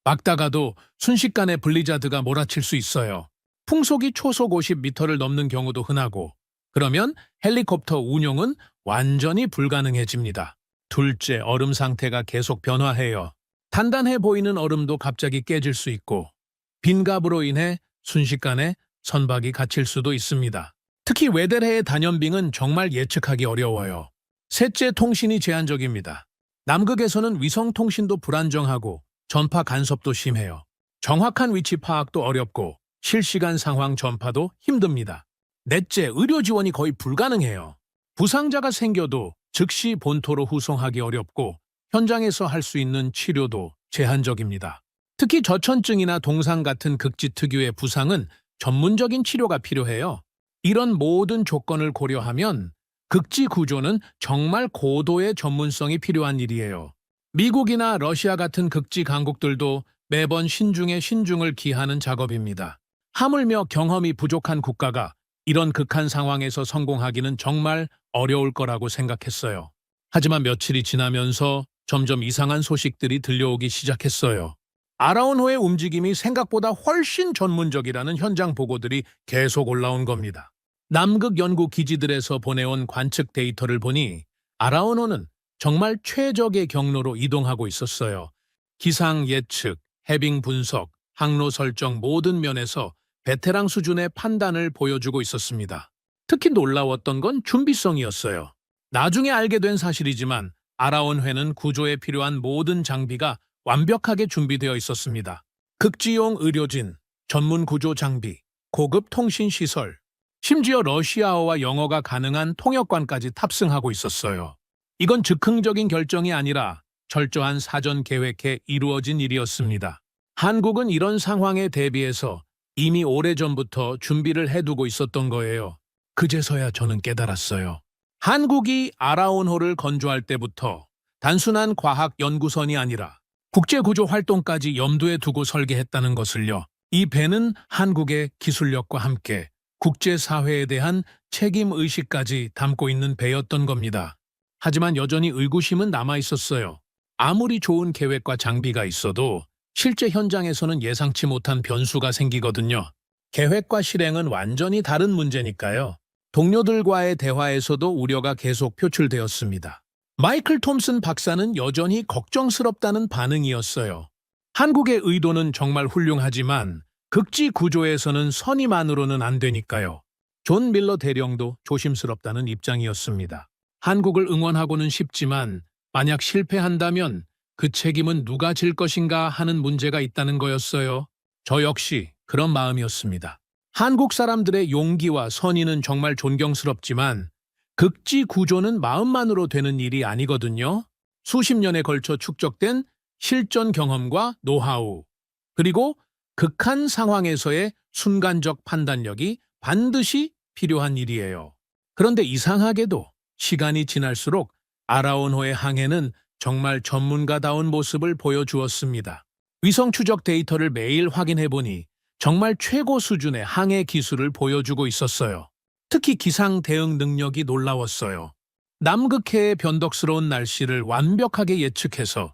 막다가도 순식간에 블리자드가 몰아칠 수 있어요. 풍속이 초속 50m를 넘는 경우도 흔하고 그러면 헬리콥터 운용은 완전히 불가능해집니다. 둘째, 얼음 상태가 계속 변화해요. 단단해 보이는 얼음도 갑자기 깨질 수 있고 빈갑으로 인해 순식간에 선박이 갇힐 수도 있습니다. 특히 웨델해의 단연빙은 정말 예측하기 어려워요. 셋째, 통신이 제한적입니다. 남극에서는 위성 통신도 불안정하고 전파 간섭도 심해요. 정확한 위치 파악도 어렵고 실시간 상황 전파도 힘듭니다. 넷째, 의료 지원이 거의 불가능해요. 부상자가 생겨도 즉시 본토로 후송하기 어렵고 현장에서 할 수 있는 치료도 제한적입니다. 특히 저천증이나 동상 같은 극지 특유의 부상은 전문적인 치료가 필요해요. 이런 모든 조건을 고려하면 극지 구조는 정말 고도의 전문성이 필요한 일이에요. 미국이나 러시아 같은 극지 강국들도 매번 신중에 신중을 기하는 작업입니다. 하물며 경험이 부족한 국가가 이런 극한 상황에서 성공하기는 정말 어려울 거라고 생각했어요. 하지만 며칠이 지나면서 점점 이상한 소식들이 들려오기 시작했어요. 아라온호의 움직임이 생각보다 훨씬 전문적이라는 현장 보고들이 계속 올라온 겁니다. 남극 연구 기지들에서 보내온 관측 데이터를 보니 아라온호는 정말 최적의 경로로 이동하고 있었어요. 기상 예측, 해빙 분석, 항로 설정 모든 면에서 베테랑 수준의 판단을 보여주고 있었습니다. 특히 놀라웠던 건 준비성이었어요. 나중에 알게 된 사실이지만 아라온회는 구조에 필요한 모든 장비가 완벽하게 준비되어 있었습니다. 극지용 의료진, 전문 구조 장비, 고급 통신 시설, 심지어 러시아어와 영어가 가능한 통역관까지 탑승하고 있었어요. 이건 즉흥적인 결정이 아니라 철저한 사전 계획에 이루어진 일이었습니다. 한국은 이런 상황에 대비해서 이미 오래전부터 준비를 해두고 있었던 거예요. 그제서야 저는 깨달았어요. 한국이 아라온호를 건조할 때부터 단순한 과학 연구선이 아니라 국제구조 활동까지 염두에 두고 설계했다는 것을요. 이 배는 한국의 기술력과 함께 국제사회에 대한 책임의식까지 담고 있는 배였던 겁니다. 하지만 여전히 의구심은 남아 있었어요. 아무리 좋은 계획과 장비가 있어도 실제 현장에서는 예상치 못한 변수가 생기거든요. 계획과 실행은 완전히 다른 문제니까요. 동료들과의 대화에서도 우려가 계속 표출되었습니다. 마이클 톰슨 박사는 여전히 걱정스럽다는 반응이었어요. 한국의 의도는 정말 훌륭하지만 극지 구조에서는 선의만으로는 안 되니까요. 존 밀러 대령도 조심스럽다는 입장이었습니다. 한국을 응원하고는 싶지만 만약 실패한다면 그 책임은 누가 질 것인가 하는 문제가 있다는 거였어요. 저 역시 그런 마음이었습니다. 한국 사람들의 용기와 선의는 정말 존경스럽지만 극지 구조는 마음만으로 되는 일이 아니거든요. 수십 년에 걸쳐 축적된 실전 경험과 노하우, 그리고 극한 상황에서의 순간적 판단력이 반드시 필요한 일이에요. 그런데 이상하게도 시간이 지날수록 아라온호의 항해는 정말 전문가다운 모습을 보여주었습니다. 위성 추적 데이터를 매일 확인해보니 정말 최고 수준의 항해 기술을 보여주고 있었어요. 특히 기상 대응 능력이 놀라웠어요. 남극해의 변덕스러운 날씨를 완벽하게 예측해서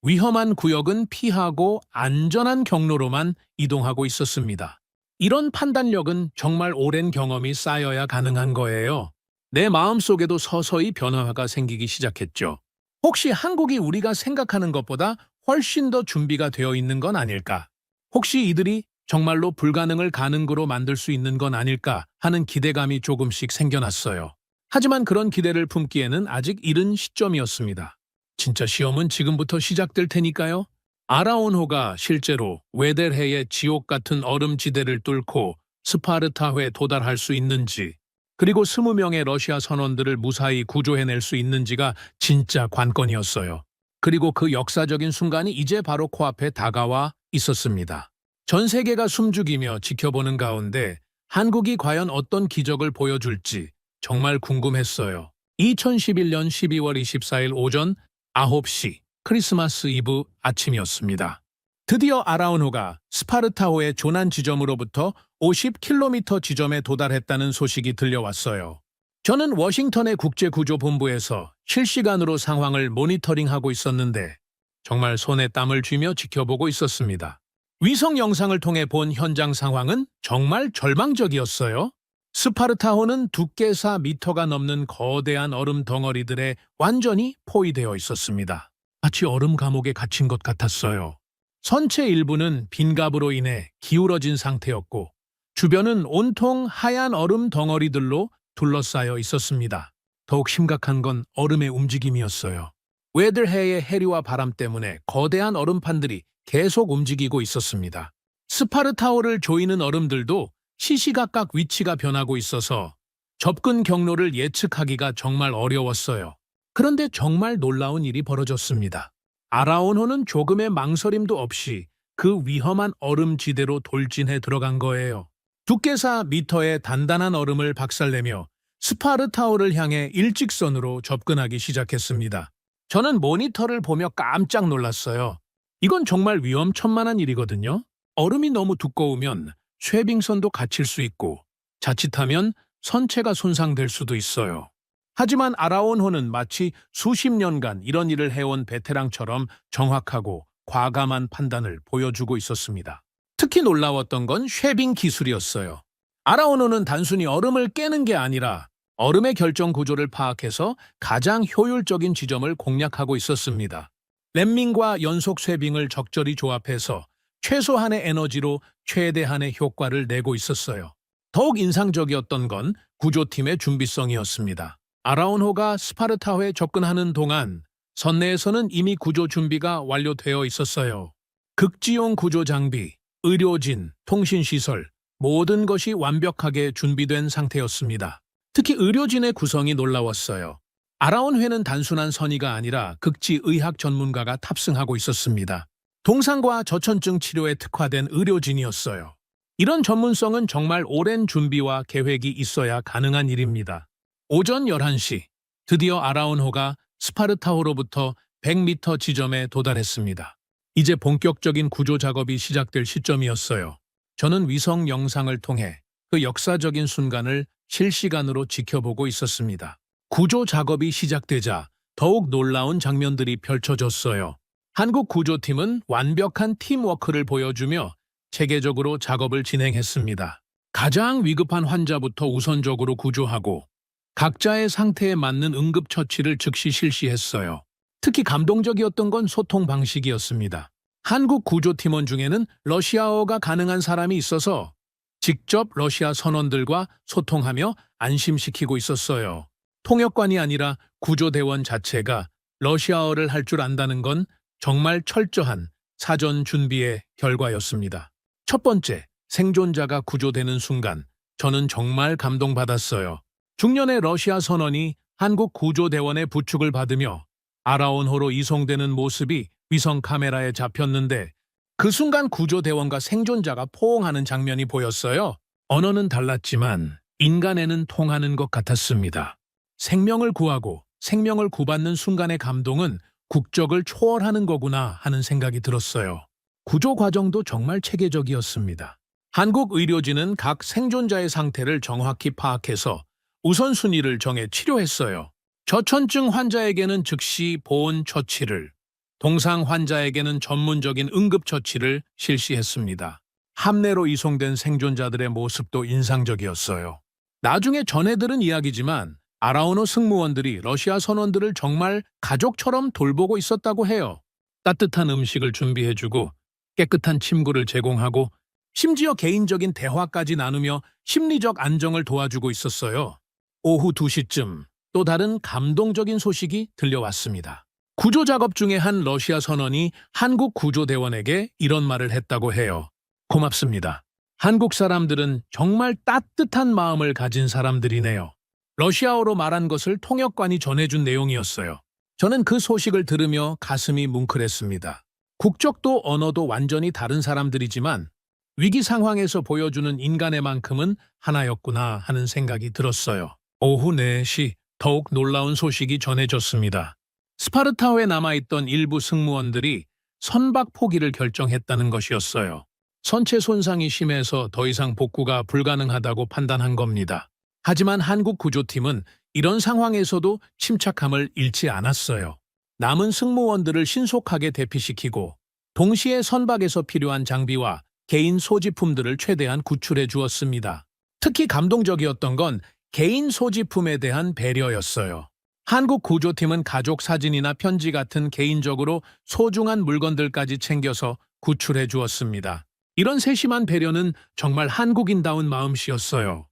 위험한 구역은 피하고 안전한 경로로만 이동하고 있었습니다. 이런 판단력은 정말 오랜 경험이 쌓여야 가능한 거예요. 내 마음속에도 서서히 변화가 생기기 시작했죠. 혹시 한국이 우리가 생각하는 것보다 훨씬 더 준비가 되어 있는 건 아닐까? 혹시 이들이 정말로 불가능을 가능으로 만들 수 있는 건 아닐까 하는 기대감이 조금씩 생겨났어요. 하지만 그런 기대를 품기에는 아직 이른 시점이었습니다. 진짜 시험은 지금부터 시작될 테니까요. 아라온호가 실제로 웨델해의 지옥 같은 얼음지대를 뚫고 스파르타호에 도달할 수 있는지, 그리고 20명의 러시아 선원들을 무사히 구조해낼 수 있는지가 진짜 관건이었어요. 그리고 그 역사적인 순간이 이제 바로 코앞에 다가와 있었습니다. 전 세계가 숨죽이며 지켜보는 가운데 한국이 과연 어떤 기적을 보여줄지 정말 궁금했어요. 2011년 12월 24일 오전 9시 크리스마스 이브 아침이었습니다. 드디어 아라온호가 스파르타호의 조난 지점으로부터 50km 지점에 도달했다는 소식이 들려왔어요. 저는 워싱턴의 국제구조본부에서 실시간으로 상황을 모니터링하고 있었는데 정말 손에 땀을 쥐며 지켜보고 있었습니다. 위성 영상을 통해 본 현장 상황은 정말 절망적이었어요. 스파르타호는 두께사 미터가 넘는 거대한 얼음 덩어리들에 완전히 포위되어 있었습니다. 마치 얼음 감옥에 갇힌 것 같았어요. 선체 일부는 빈갑으로 인해 기울어진 상태였고 주변은 온통 하얀 얼음 덩어리들로 둘러싸여 있었습니다. 더욱 심각한 건 얼음의 움직임이었어요. 웨들해의 해류와 바람 때문에 거대한 얼음판들이 계속 움직이고 있었습니다. 스파르타호를 조이는 얼음들도 시시각각 위치가 변하고 있어서 접근 경로를 예측하기가 정말 어려웠어요. 그런데 정말 놀라운 일이 벌어졌습니다. 아라온호는 조금의 망설임도 없이 그 위험한 얼음지대로 돌진해 들어간 거예요. 두께사 미터의 단단한 얼음을 박살내며 스파르타호를 향해 일직선으로 접근하기 시작했습니다. 저는 모니터를 보며 깜짝 놀랐어요. 이건 정말 위험천만한 일이거든요. 얼음이 너무 두꺼우면 쉐빙선도 갇힐 수 있고 자칫하면 선체가 손상될 수도 있어요. 하지만 아라온호는 마치 수십 년간 이런 일을 해온 베테랑처럼 정확하고 과감한 판단을 보여주고 있었습니다. 특히 놀라웠던 건 쉐빙 기술이었어요. 아라온호는 단순히 얼음을 깨는 게 아니라 얼음의 결정 구조를 파악해서 가장 효율적인 지점을 공략하고 있었습니다. 램밍과 연속 쉐빙을 적절히 조합해서 최소한의 에너지로 최대한의 효과를 내고 있었어요. 더욱 인상적이었던 건 구조팀의 준비성이었습니다. 아라온호가 스파르타호에 접근하는 동안 선내에서는 이미 구조 준비가 완료되어 있었어요. 극지용 구조 장비, 의료진, 통신시설, 모든 것이 완벽하게 준비된 상태였습니다. 특히 의료진의 구성이 놀라웠어요. 아라온회는 단순한 선의가 아니라 극지의학 전문가가 탑승하고 있었습니다. 동상과 저천증 치료에 특화된 의료진이었어요. 이런 전문성은 정말 오랜 준비와 계획이 있어야 가능한 일입니다. 오전 11시, 드디어 아라운호가 스파르타호로부터 100m 지점에 도달했습니다. 이제 본격적인 구조 작업이 시작될 시점이었어요. 저는 위성 영상을 통해 그 역사적인 순간을 실시간으로 지켜보고 있었습니다. 구조 작업이 시작되자 더욱 놀라운 장면들이 펼쳐졌어요. 한국 구조팀은 완벽한 팀워크를 보여주며 체계적으로 작업을 진행했습니다. 가장 위급한 환자부터 우선적으로 구조하고 각자의 상태에 맞는 응급처치를 즉시 실시했어요. 특히 감동적이었던 건 소통 방식이었습니다. 한국 구조팀원 중에는 러시아어가 가능한 사람이 있어서 직접 러시아 선원들과 소통하며 안심시키고 있었어요. 통역관이 아니라 구조대원 자체가 러시아어를 할 줄 안다는 건 정말 철저한 사전 준비의 결과였습니다. 첫 번째, 생존자가 구조되는 순간 저는 정말 감동받았어요. 중년의 러시아 선원이 한국 구조대원의 부축을 받으며 아라온호로 이송되는 모습이 위성 카메라에 잡혔는데 그 순간 구조대원과 생존자가 포옹하는 장면이 보였어요. 언어는 달랐지만 인간애는 통하는 것 같았습니다. 생명을 구하고 생명을 구받는 순간의 감동은 국적을 초월하는 거구나 하는 생각이 들었어요. 구조 과정도 정말 체계적이었습니다. 한국 의료진은 각 생존자의 상태를 정확히 파악해서 우선순위를 정해 치료했어요. 저천증 환자에게는 즉시 보온 처치를, 동상 환자에게는 전문적인 응급처치를 실시했습니다. 함내로 이송된 생존자들의 모습도 인상적이었어요. 나중에 전해들은 이야기지만 아라오노 승무원들이 러시아 선원들을 정말 가족처럼 돌보고 있었다고 해요. 따뜻한 음식을 준비해주고 깨끗한 침구를 제공하고 심지어 개인적인 대화까지 나누며 심리적 안정을 도와주고 있었어요. 오후 2시쯤 또 다른 감동적인 소식이 들려왔습니다. 구조 작업 중에 한 러시아 선원이 한국 구조대원에게 이런 말을 했다고 해요. 고맙습니다. 한국 사람들은 정말 따뜻한 마음을 가진 사람들이네요. 러시아어로 말한 것을 통역관이 전해준 내용이었어요. 저는 그 소식을 들으며 가슴이 뭉클했습니다. 국적도 언어도 완전히 다른 사람들이지만 위기 상황에서 보여주는 인간의만큼은 하나였구나 하는 생각이 들었어요. 오후 4시 더욱 놀라운 소식이 전해졌습니다. 스파르타호에 남아있던 일부 승무원들이 선박 포기를 결정했다는 것이었어요. 선체 손상이 심해서 더 이상 복구가 불가능하다고 판단한 겁니다. 하지만 한국 구조팀은 이런 상황에서도 침착함을 잃지 않았어요. 남은 승무원들을 신속하게 대피시키고 동시에 선박에서 필요한 장비와 개인 소지품들을 최대한 구출해 주었습니다. 특히 감동적이었던 건 개인 소지품에 대한 배려였어요. 한국 구조팀은 가족 사진이나 편지 같은 개인적으로 소중한 물건들까지 챙겨서 구출해 주었습니다. 이런 세심한 배려는 정말 한국인다운 마음씨였어요.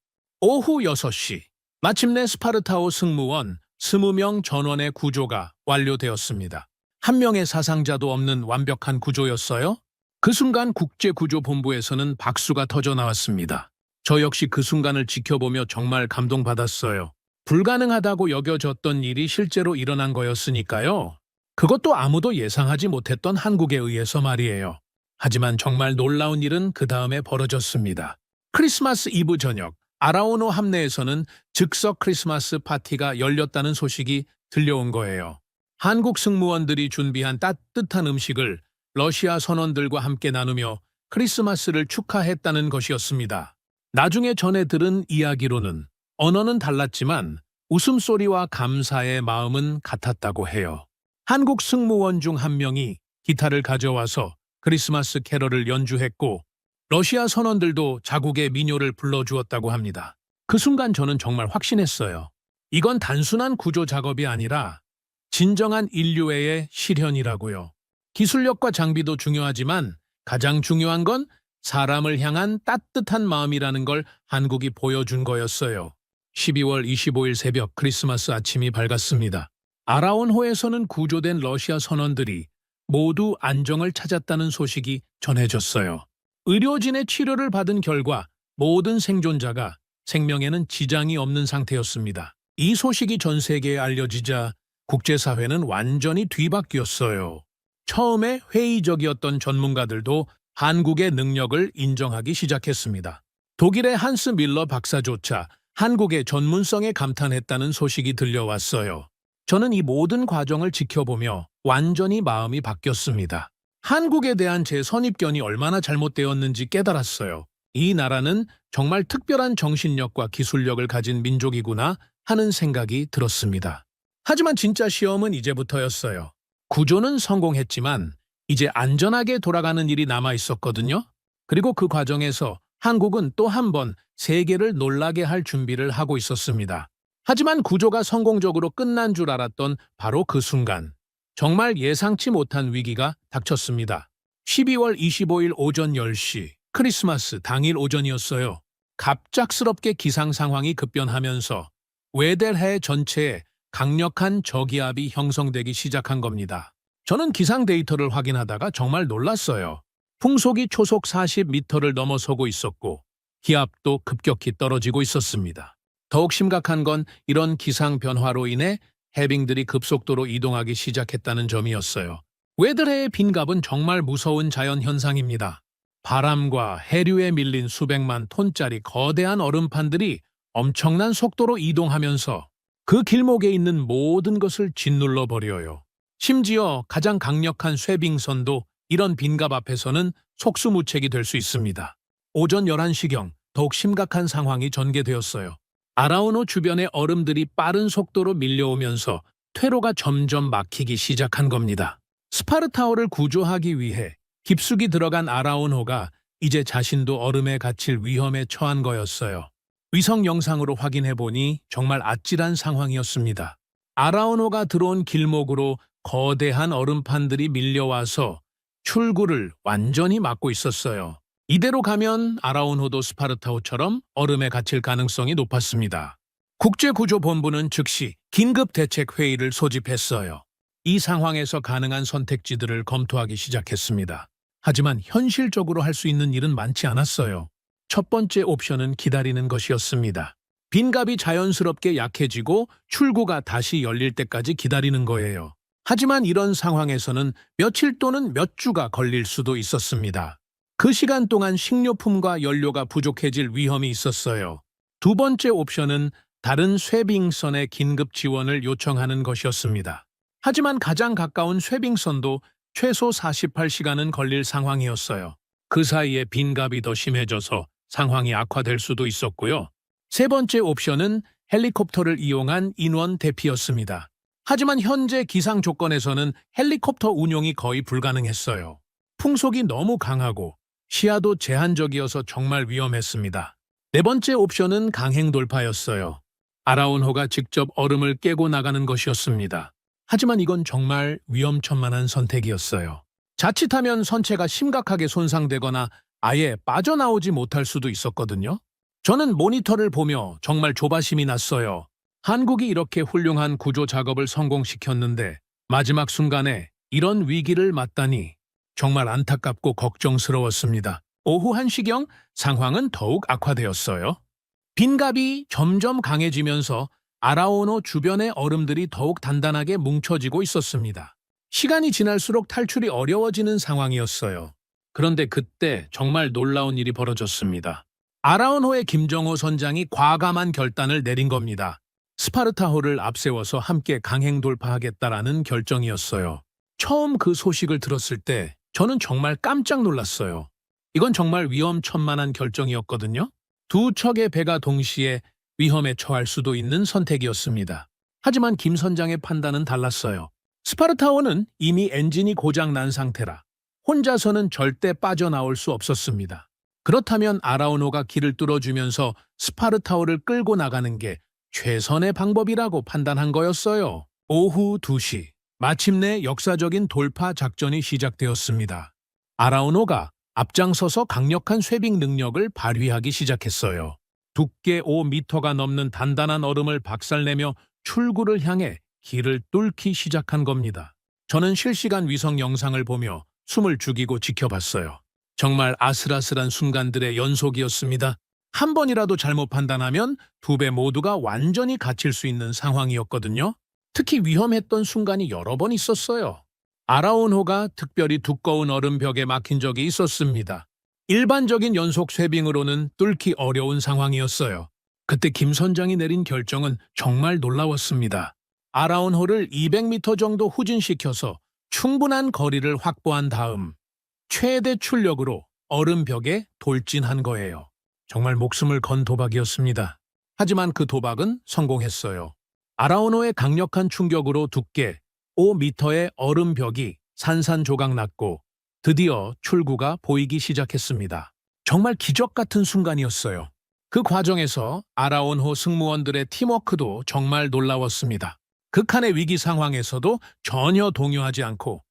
오후 6시, 마침내 스파르타호 승무원 20명 전원의 구조가 완료되었습니다. 한 명의 사상자도 없는 완벽한 구조였어요. 그 순간 국제구조본부에서는 박수가 터져 나왔습니다. 저 역시 그 순간을 지켜보며 정말 감동받았어요. 불가능하다고 여겨졌던 일이 실제로 일어난 거였으니까요. 그것도 아무도 예상하지 못했던 한국에 의해서 말이에요. 하지만 정말 놀라운 일은 그 다음에 벌어졌습니다. 크리스마스 이브 저녁, 아라오노 함내에서는 즉석 크리스마스 파티가 열렸다는 소식이 들려온 거예요. 한국 승무원들이 준비한 따뜻한 음식을 러시아 선원들과 함께 나누며 크리스마스를 축하했다는 것이었습니다. 나중에 전해 들은 이야기로는 언어는 달랐지만 웃음소리와 감사의 마음은 같았다고 해요. 한국 승무원 중 한 명이 기타를 가져와서 크리스마스 캐럴을 연주했고 러시아 선원들도 자국의 민요를 불러주었다고 합니다. 그 순간 저는 정말 확신했어요. 이건 단순한 구조 작업이 아니라 진정한 인류애의 실현이라고요. 기술력과 장비도 중요하지만 가장 중요한 건 사람을 향한 따뜻한 마음이라는 걸 한국이 보여준 거였어요. 12월 25일 새벽 크리스마스 아침이 밝았습니다. 아라온호에서는 구조된 러시아 선원들이 모두 안정을 찾았다는 소식이 전해졌어요. 의료진의 치료를 받은 결과 모든 생존자가 생명에는 지장이 없는 상태였습니다. 이 소식이 전 세계에 알려지자 국제사회는 완전히 뒤바뀌었어요. 처음에 회의적이었던 전문가들도 한국의 능력을 인정하기 시작했습니다. 독일의 한스 밀러 박사조차 한국의 전문성에 감탄했다는 소식이 들려왔어요. 저는 이 모든 과정을 지켜보며 완전히 마음이 바뀌었습니다. 한국에 대한 제 선입견이 얼마나 잘못되었는지 깨달았어요. 이 나라는 정말 특별한 정신력과 기술력을 가진 민족이구나 하는 생각이 들었습니다. 하지만 진짜 시험은 이제부터였어요. 구조는 성공했지만 이제 안전하게 돌아가는 일이 남아 있었거든요. 그리고 그 과정에서 한국은 또 한 번 세계를 놀라게 할 준비를 하고 있었습니다. 하지만 구조가 성공적으로 끝난 줄 알았던 바로 그 순간, 정말 예상치 못한 위기가 닥쳤습니다. 12월 25일 오전 10시, 크리스마스 당일 오전이었어요. 갑작스럽게 기상 상황이 급변하면서 웨델해 전체에 강력한 저기압이 형성되기 시작한 겁니다. 저는 기상 데이터를 확인하다가 정말 놀랐어요. 풍속이 초속 40m를 넘어서고 있었고 기압도 급격히 떨어지고 있었습니다. 더욱 심각한 건 이런 기상 변화로 인해 해빙들이 급속도로 이동하기 시작했다는 점이었어요. 웨들해의 빈갑은 정말 무서운 자연 현상입니다. 바람과 해류에 밀린 수백만 톤짜리 거대한 얼음판들이 엄청난 속도로 이동하면서 그 길목에 있는 모든 것을 짓눌러 버려요. 심지어 가장 강력한 쇠빙선도 이런 빈갑 앞에서는 속수무책이 될 수 있습니다. 오전 11시경 더욱 심각한 상황이 전개되었어요. 아라우노 주변의 얼음들이 빠른 속도로 밀려오면서 퇴로가 점점 막히기 시작한 겁니다. 스파르타호를 구조하기 위해 깊숙이 들어간 아라우노가 이제 자신도 얼음에 갇힐 위험에 처한 거였어요. 위성 영상으로 확인해보니 정말 아찔한 상황이었습니다. 아라우노가 들어온 길목으로 거대한 얼음판들이 밀려와서 출구를 완전히 막고 있었어요. 이대로 가면 아라우노도 스파르타호처럼 얼음에 갇힐 가능성이 높았습니다. 국제구조본부는 즉시 긴급대책회의를 소집했어요. 이 상황에서 가능한 선택지들을 검토하기 시작했습니다. 하지만 현실적으로 할 수 있는 일은 많지 않았어요. 첫 번째 옵션은 기다리는 것이었습니다. 빈갑이 자연스럽게 약해지고 출구가 다시 열릴 때까지 기다리는 거예요. 하지만 이런 상황에서는 며칠 또는 몇 주가 걸릴 수도 있었습니다. 그 시간 동안 식료품과 연료가 부족해질 위험이 있었어요. 두 번째 옵션은 다른 쇠빙선의 긴급 지원을 요청하는 것이었습니다. 하지만 가장 가까운 쇠빙선도 최소 48시간은 걸릴 상황이었어요. 그 사이에 빈갑이 더 심해져서 상황이 악화될 수도 있었고요. 세 번째 옵션은 헬리콥터를 이용한 인원 대피였습니다. 하지만 현재 기상 조건에서는 헬리콥터 운용이 거의 불가능했어요. 풍속이 너무 강하고 시야도 제한적이어서 정말 위험했습니다. 네 번째 옵션은 강행 돌파였어요. 아라운호가 직접 얼음을 깨고 나가는 것이었습니다. 하지만 이건 정말 위험천만한 선택이었어요. 자칫하면 선체가 심각하게 손상되거나 아예 빠져나오지 못할 수도 있었거든요. 저는 모니터를 보며 정말 조바심이 났어요. 한국이 이렇게 훌륭한 구조 작업을 성공시켰는데 마지막 순간에 이런 위기를 맞다니 정말 안타깝고 걱정스러웠습니다. 오후 1시경 상황은 더욱 악화되었어요. 빈갑이 점점 강해지면서 아라오노 주변의 얼음들이 더욱 단단하게 뭉쳐지고 있었습니다. 시간이 지날수록 탈출이 어려워지는 상황이었어요. 그런데 그때 정말 놀라운 일이 벌어졌습니다. 아라온호의 김정호 선장이 과감한 결단을 내린 겁니다. 스파르타호를 앞세워서 함께 강행 돌파하겠다라는 결정이었어요. 처음 그 소식을 들었을 때 저는 정말 깜짝 놀랐어요. 이건 정말 위험천만한 결정이었거든요. 두 척의 배가 동시에 위험에 처할 수도 있는 선택이었습니다. 하지만 김 선장의 판단은 달랐어요. 스파르타호는 이미 엔진이 고장 난 상태라 혼자서는 절대 빠져나올 수 없었습니다. 그렇다면 아라오노가 길을 뚫어주면서 스파르타호를 끌고 나가는 게 최선의 방법이라고 판단한 거였어요. 오후 2시, 마침내 역사적인 돌파 작전이 시작되었습니다. 아라오노가 앞장서서 강력한 쇠빙 능력을 발휘하기 시작했어요. 두께 5m가 넘는 단단한 얼음을 박살내며 출구를 향해 길을 뚫기 시작한 겁니다. 저는 실시간 위성 영상을 보며 숨을 죽이고 지켜봤어요. 정말 아슬아슬한 순간들의 연속이었습니다. 한 번이라도 잘못 판단하면 두 배 모두가 완전히 갇힐 수 있는 상황이었거든요. 특히 위험했던 순간이 여러 번 있었어요. 아라운호가 특별히 두꺼운 얼음벽에 막힌 적이 있었습니다. 일반적인 연속 쇠빙으로는 뚫기 어려운 상황이었어요. 그때 김 선장이 내린 결정은 정말 놀라웠습니다. 아라운호를 200m 정도 후진시켜서 충분한 거리를 확보한 다음 최대 출력으로 얼음벽에 돌진한 거예요. 정말 목숨을 건 도박이었습니다. 하지만 그 도박은 성공했어요. 아라운호의 강력한 충격으로 두께 5m의 얼음벽이 산산조각 났고 드디어 출구가 보이기 시작했습니다. 정말 기적 같은 순간이었어요. 그 과정에서 아라운호 승무원들의 팀워크도 정말 놀라웠습니다. 극한의 위기 상황에서도 전혀 동요하지 않고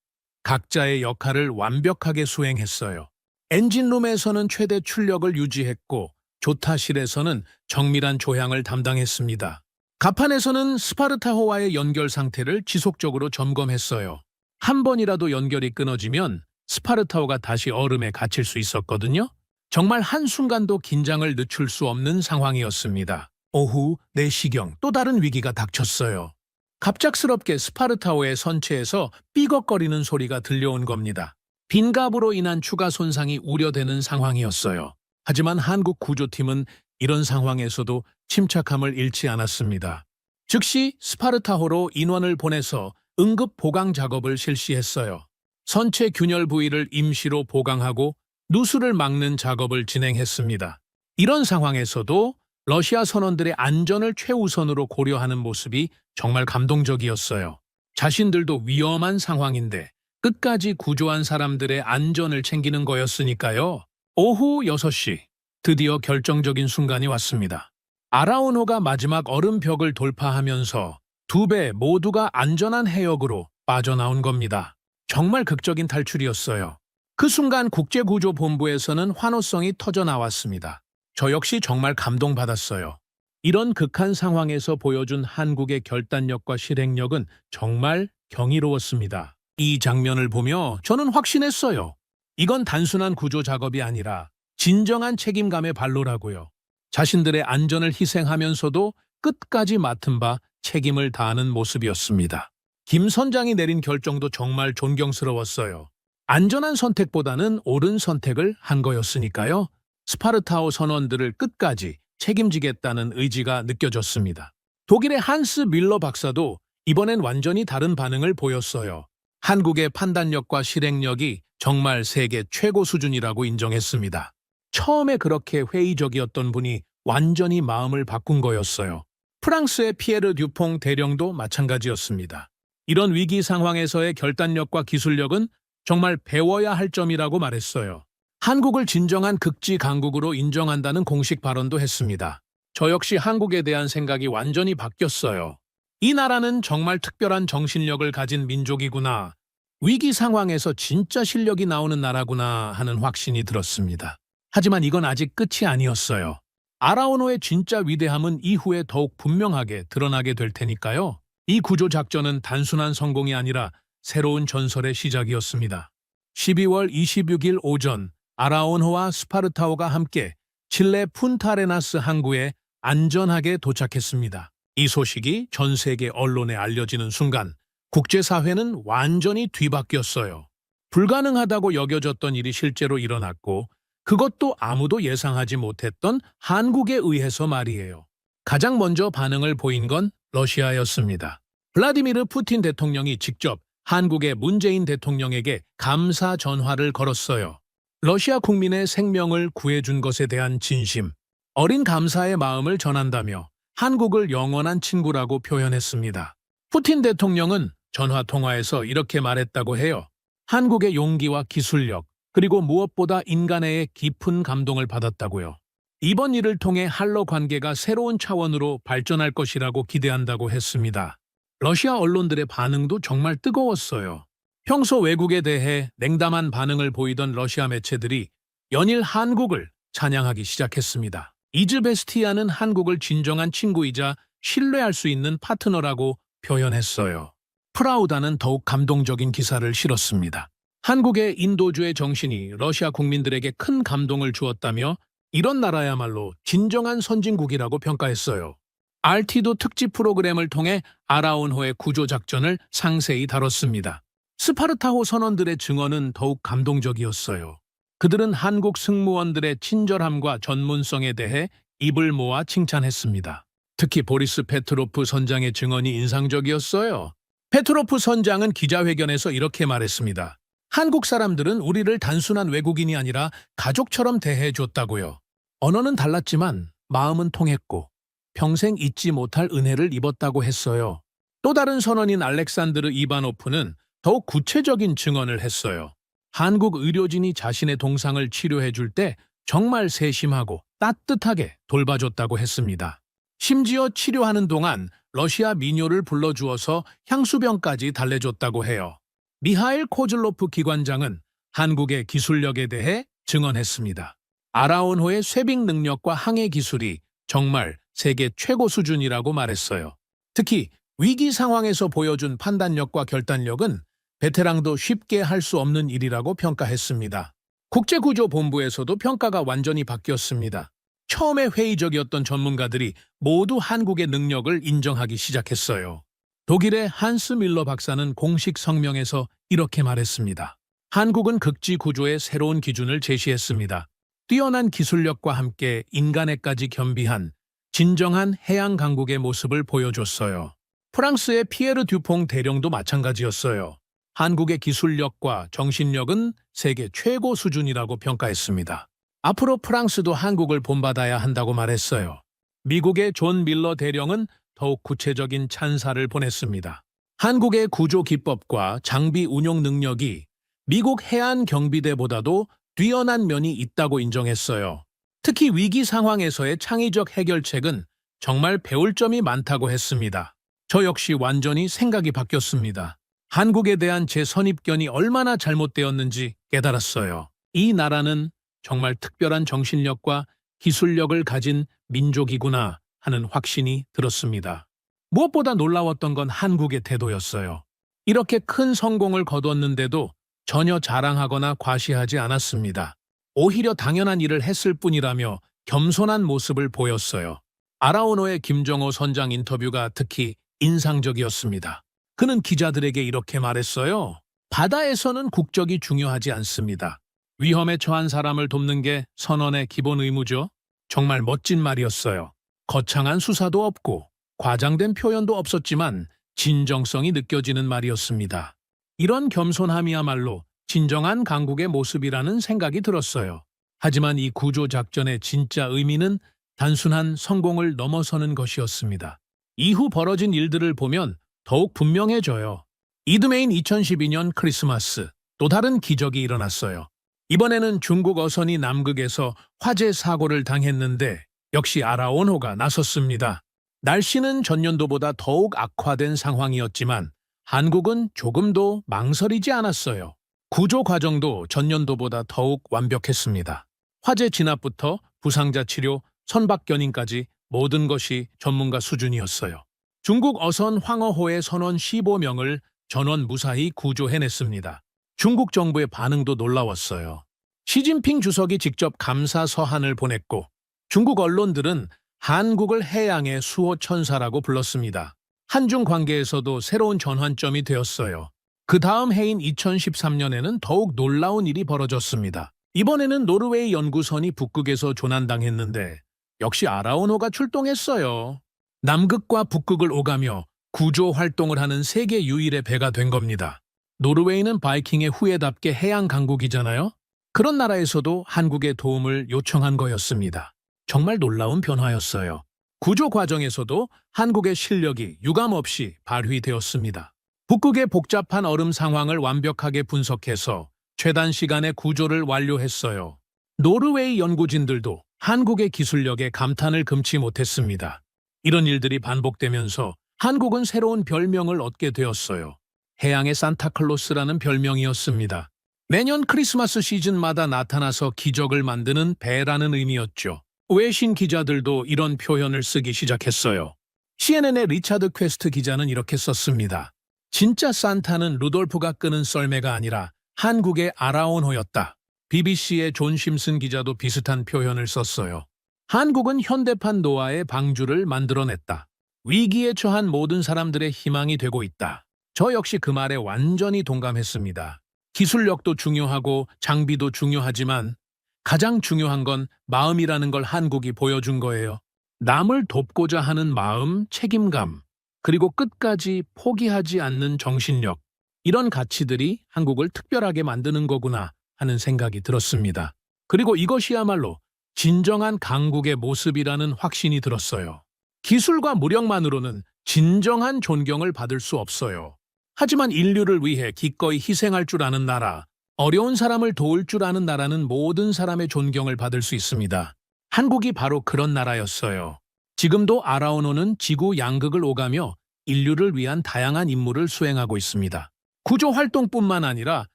각자의 역할을 완벽하게 수행했어요. 엔진룸에서는 최대 출력을 유지했고 조타실에서는 정밀한 조향을 담당했습니다. 갑판에서는 스파르타호와의 연결 상태를 지속적으로 점검했어요. 한 번이라도 연결이 끊어지면 스파르타호가 다시 얼음에 갇힐 수 있었거든요. 정말 한순간도 긴장을 늦출 수 없는 상황이었습니다. 오후 4시경 또 다른 위기가 닥쳤어요. 갑작스럽게 스파르타호의 선체에서 삐걱거리는 소리가 들려온 겁니다. 빈갑으로 인한 추가 손상이 우려되는 상황이었어요. 하지만 한국 구조팀은 이런 상황에서도 침착함을 잃지 않았습니다. 즉시 스파르타호로 인원을 보내서 응급 보강 작업을 실시했어요. 선체 균열 부위를 임시로 보강하고 누수를 막는 작업을 진행했습니다. 이런 상황에서도 러시아 선원들의 안전을 최우선으로 고려하는 모습이 정말 감동적이었어요. 자신들도 위험한 상황인데 끝까지 구조한 사람들의 안전을 챙기는 거였으니까요. 오후 6시, 드디어 결정적인 순간이 왔습니다. 아라운호가 마지막 얼음벽을 돌파하면서 두 배 모두가 안전한 해역으로 빠져나온 겁니다. 정말 극적인 탈출이었어요. 그 순간 국제구조본부에서는 환호성이 터져 나왔습니다. 저 역시 정말 감동받았어요. 이런 극한 상황에서 보여준 한국의 결단력과 실행력은 정말 경이로웠습니다. 이 장면을 보며 저는 확신했어요. 이건 단순한 구조 작업이 아니라 진정한 책임감의 발로라고요. 자신들의 안전을 희생하면서도 끝까지 맡은 바 책임을 다하는 모습이었습니다. 김 선장이 내린 결정도 정말 존경스러웠어요. 안전한 선택보다는 옳은 선택을 한 거였으니까요. 스파르타호 선원들을 끝까지 책임지겠다는 의지가 느껴졌습니다. 독일의 한스 밀러 박사도 이번엔 완전히 다른 반응을 보였어요. 한국의 판단력과 실행력이 정말 세계 최고 수준이라고 인정했습니다. 처음에 그렇게 회의적이었던 분이 완전히 마음을 바꾼 거였어요. 프랑스의 피에르 듀퐁 대령도 마찬가지였습니다. 이런 위기 상황에서의 결단력과 기술력은 정말 배워야 할 점이라고 말했어요. 한국을 진정한 극지 강국으로 인정한다는 공식 발언도 했습니다. 저 역시 한국에 대한 생각이 완전히 바뀌었어요. 이 나라는 정말 특별한 정신력을 가진 민족이구나. 위기 상황에서 진짜 실력이 나오는 나라구나 하는 확신이 들었습니다. 하지만 이건 아직 끝이 아니었어요. 아라운호의 진짜 위대함은 이후에 더욱 분명하게 드러나게 될 테니까요. 이 구조 작전은 단순한 성공이 아니라 새로운 전설의 시작이었습니다. 12월 26일 오전 아라운호와 스파르타호가 함께 칠레 푼타레나스 항구에 안전하게 도착했습니다. 이 소식이 전 세계 언론에 알려지는 순간 국제사회는 완전히 뒤바뀌었어요. 불가능하다고 여겨졌던 일이 실제로 일어났고 그것도 아무도 예상하지 못했던 한국에 의해서 말이에요. 가장 먼저 반응을 보인 건 러시아였습니다. 블라디미르 푸틴 대통령이 직접 한국의 문재인 대통령에게 감사 전화를 걸었어요. 러시아 국민의 생명을 구해준 것에 대한 진심, 어린 감사의 마음을 전한다며 한국을 영원한 친구라고 표현했습니다. 푸틴 대통령은 전화 통화에서 이렇게 말했다고 해요. 한국의 용기와 기술력, 그리고 무엇보다 인간애의 깊은 감동을 받았다고요. 이번 일을 통해 한러 관계가 새로운 차원으로 발전할 것이라고 기대한다고 했습니다. 러시아 언론들의 반응도 정말 뜨거웠어요. 평소 외국에 대해 냉담한 반응을 보이던 러시아 매체들이 연일 한국을 찬양하기 시작했습니다. 이즈베스티아는 한국을 진정한 친구이자 신뢰할 수 있는 파트너라고 표현했어요. 프라우다는 더욱 감동적인 기사를 실었습니다. 한국의 인도주의 정신이 러시아 국민들에게 큰 감동을 주었다며 이런 나라야말로 진정한 선진국이라고 평가했어요. RT도 특집 프로그램을 통해 아라운호의 구조 작전을 상세히 다뤘습니다. 스파르타호 선원들의 증언은 더욱 감동적이었어요. 그들은 한국 승무원들의 친절함과 전문성에 대해 입을 모아 칭찬했습니다. 특히 보리스 페트로프 선장의 증언이 인상적이었어요. 페트로프 선장은 기자회견에서 이렇게 말했습니다. 한국 사람들은 우리를 단순한 외국인이 아니라 가족처럼 대해줬다고요. 언어는 달랐지만 마음은 통했고 평생 잊지 못할 은혜를 입었다고 했어요. 또 다른 선원인 알렉산드르 이바노프는 더욱 구체적인 증언을 했어요. 한국 의료진이 자신의 동상을 치료해 줄 때 정말 세심하고 따뜻하게 돌봐줬다고 했습니다. 심지어 치료하는 동안 러시아 민요를 불러주어서 향수병까지 달래줬다고 해요. 미하일 코즐로프 기관장은 한국의 기술력에 대해 증언했습니다. 아라온호의 쇄빙 능력과 항해 기술이 정말 세계 최고 수준이라고 말했어요. 특히 위기 상황에서 보여준 판단력과 결단력은 베테랑도 쉽게 할 수 없는 일이라고 평가했습니다. 국제구조본부에서도 평가가 완전히 바뀌었습니다. 처음에 회의적이었던 전문가들이 모두 한국의 능력을 인정하기 시작했어요. 독일의 한스 밀러 박사는 공식 성명에서 이렇게 말했습니다. 한국은 극지 구조의 새로운 기준을 제시했습니다. 뛰어난 기술력과 함께 인간애까지 겸비한 진정한 해양 강국의 모습을 보여줬어요. 프랑스의 피에르 듀퐁 대령도 마찬가지였어요. 한국의 기술력과 정신력은 세계 최고 수준이라고 평가했습니다. 앞으로 프랑스도 한국을 본받아야 한다고 말했어요. 미국의 존 밀러 대령은 더욱 구체적인 찬사를 보냈습니다. 한국의 구조 기법과 장비 운용 능력이 미국 해안 경비대보다도 뛰어난 면이 있다고 인정했어요. 특히 위기 상황에서의 창의적 해결책은 정말 배울 점이 많다고 했습니다. 저 역시 완전히 생각이 바뀌었습니다. 한국에 대한 제 선입견이 얼마나 잘못되었는지 깨달았어요. 이 나라는 정말 특별한 정신력과 기술력을 가진 민족이구나 하는 확신이 들었습니다. 무엇보다 놀라웠던 건 한국의 태도였어요. 이렇게 큰 성공을 거뒀는데도 전혀 자랑하거나 과시하지 않았습니다. 오히려 당연한 일을 했을 뿐이라며 겸손한 모습을 보였어요. 아라오노의 김정호 선장 인터뷰가 특히 인상적이었습니다. 그는 기자들에게 이렇게 말했어요. 바다에서는 국적이 중요하지 않습니다. 위험에 처한 사람을 돕는 게 선원의 기본 의무죠. 정말 멋진 말이었어요. 거창한 수사도 없고 과장된 표현도 없었지만 진정성이 느껴지는 말이었습니다. 이런 겸손함이야말로 진정한 강국의 모습이라는 생각이 들었어요. 하지만 이 구조작전의 진짜 의미는 단순한 성공을 넘어서는 것이었습니다. 이후 벌어진 일들을 보면 더욱 분명해져요. 이듬해인 2012년 크리스마스, 또 다른 기적이 일어났어요. 이번에는 중국 어선이 남극에서 화재 사고를 당했는데 역시 아라온호가 나섰습니다. 날씨는 전년도보다 더욱 악화된 상황이었지만 한국은 조금도 망설이지 않았어요. 구조 과정도 전년도보다 더욱 완벽했습니다. 화재 진압부터 부상자 치료, 선박 견인까지 모든 것이 전문가 수준이었어요. 중국 어선 황어호의 선원 15명을 전원 무사히 구조해냈습니다. 중국 정부의 반응도 놀라웠어요. 시진핑 주석이 직접 감사 서한을 보냈고 중국 언론들은 한국을 해양의 수호천사라고 불렀습니다. 한중 관계에서도 새로운 전환점이 되었어요. 그 다음 해인 2013년에는 더욱 놀라운 일이 벌어졌습니다. 이번에는 노르웨이 연구선이 북극에서 조난당했는데 역시 아라온호가 출동했어요. 남극과 북극을 오가며 구조 활동을 하는 세계 유일의 배가 된 겁니다. 노르웨이는 바이킹의 후예답게 해양 강국이잖아요. 그런 나라에서도 한국의 도움을 요청한 거였습니다. 정말 놀라운 변화였어요. 구조 과정에서도 한국의 실력이 유감없이 발휘되었습니다. 북극의 복잡한 얼음 상황을 완벽하게 분석해서 최단 시간에 구조를 완료했어요. 노르웨이 연구진들도 한국의 기술력에 감탄을 금치 못했습니다. 이런 일들이 반복되면서 한국은 새로운 별명을 얻게 되었어요. 해양의 산타클로스라는 별명이었습니다. 매년 크리스마스 시즌마다 나타나서 기적을 만드는 배라는 의미였죠. 외신 기자들도 이런 표현을 쓰기 시작했어요. CNN의 리차드 퀘스트 기자는 이렇게 썼습니다. 진짜 산타는 루돌프가 끄는 썰매가 아니라 한국의 아라온호였다. BBC의 존 심슨 기자도 비슷한 표현을 썼어요. 한국은 현대판 노아의 방주를 만들어냈다. 위기에 처한 모든 사람들의 희망이 되고 있다. 저 역시 그 말에 완전히 동감했습니다. 기술력도 중요하고 장비도 중요하지만 가장 중요한 건 마음이라는 걸 한국이 보여준 거예요. 남을 돕고자 하는 마음, 책임감, 그리고 끝까지 포기하지 않는 정신력. 이런 가치들이 한국을 특별하게 만드는 거구나 하는 생각이 들었습니다. 그리고 이것이야말로 진정한 강국의 모습이라는 확신이 들었어요. 기술과 무력만으로는 진정한 존경을 받을 수 없어요. 하지만 인류를 위해 기꺼이 희생할 줄 아는 나라, 어려운 사람을 도울 줄 아는 나라는 모든 사람의 존경을 받을 수 있습니다. 한국이 바로 그런 나라였어요. 지금도 아라오노는 지구 양극을 오가며 인류를 위한 다양한 임무를 수행하고 있습니다. 구조 활동뿐만 아니라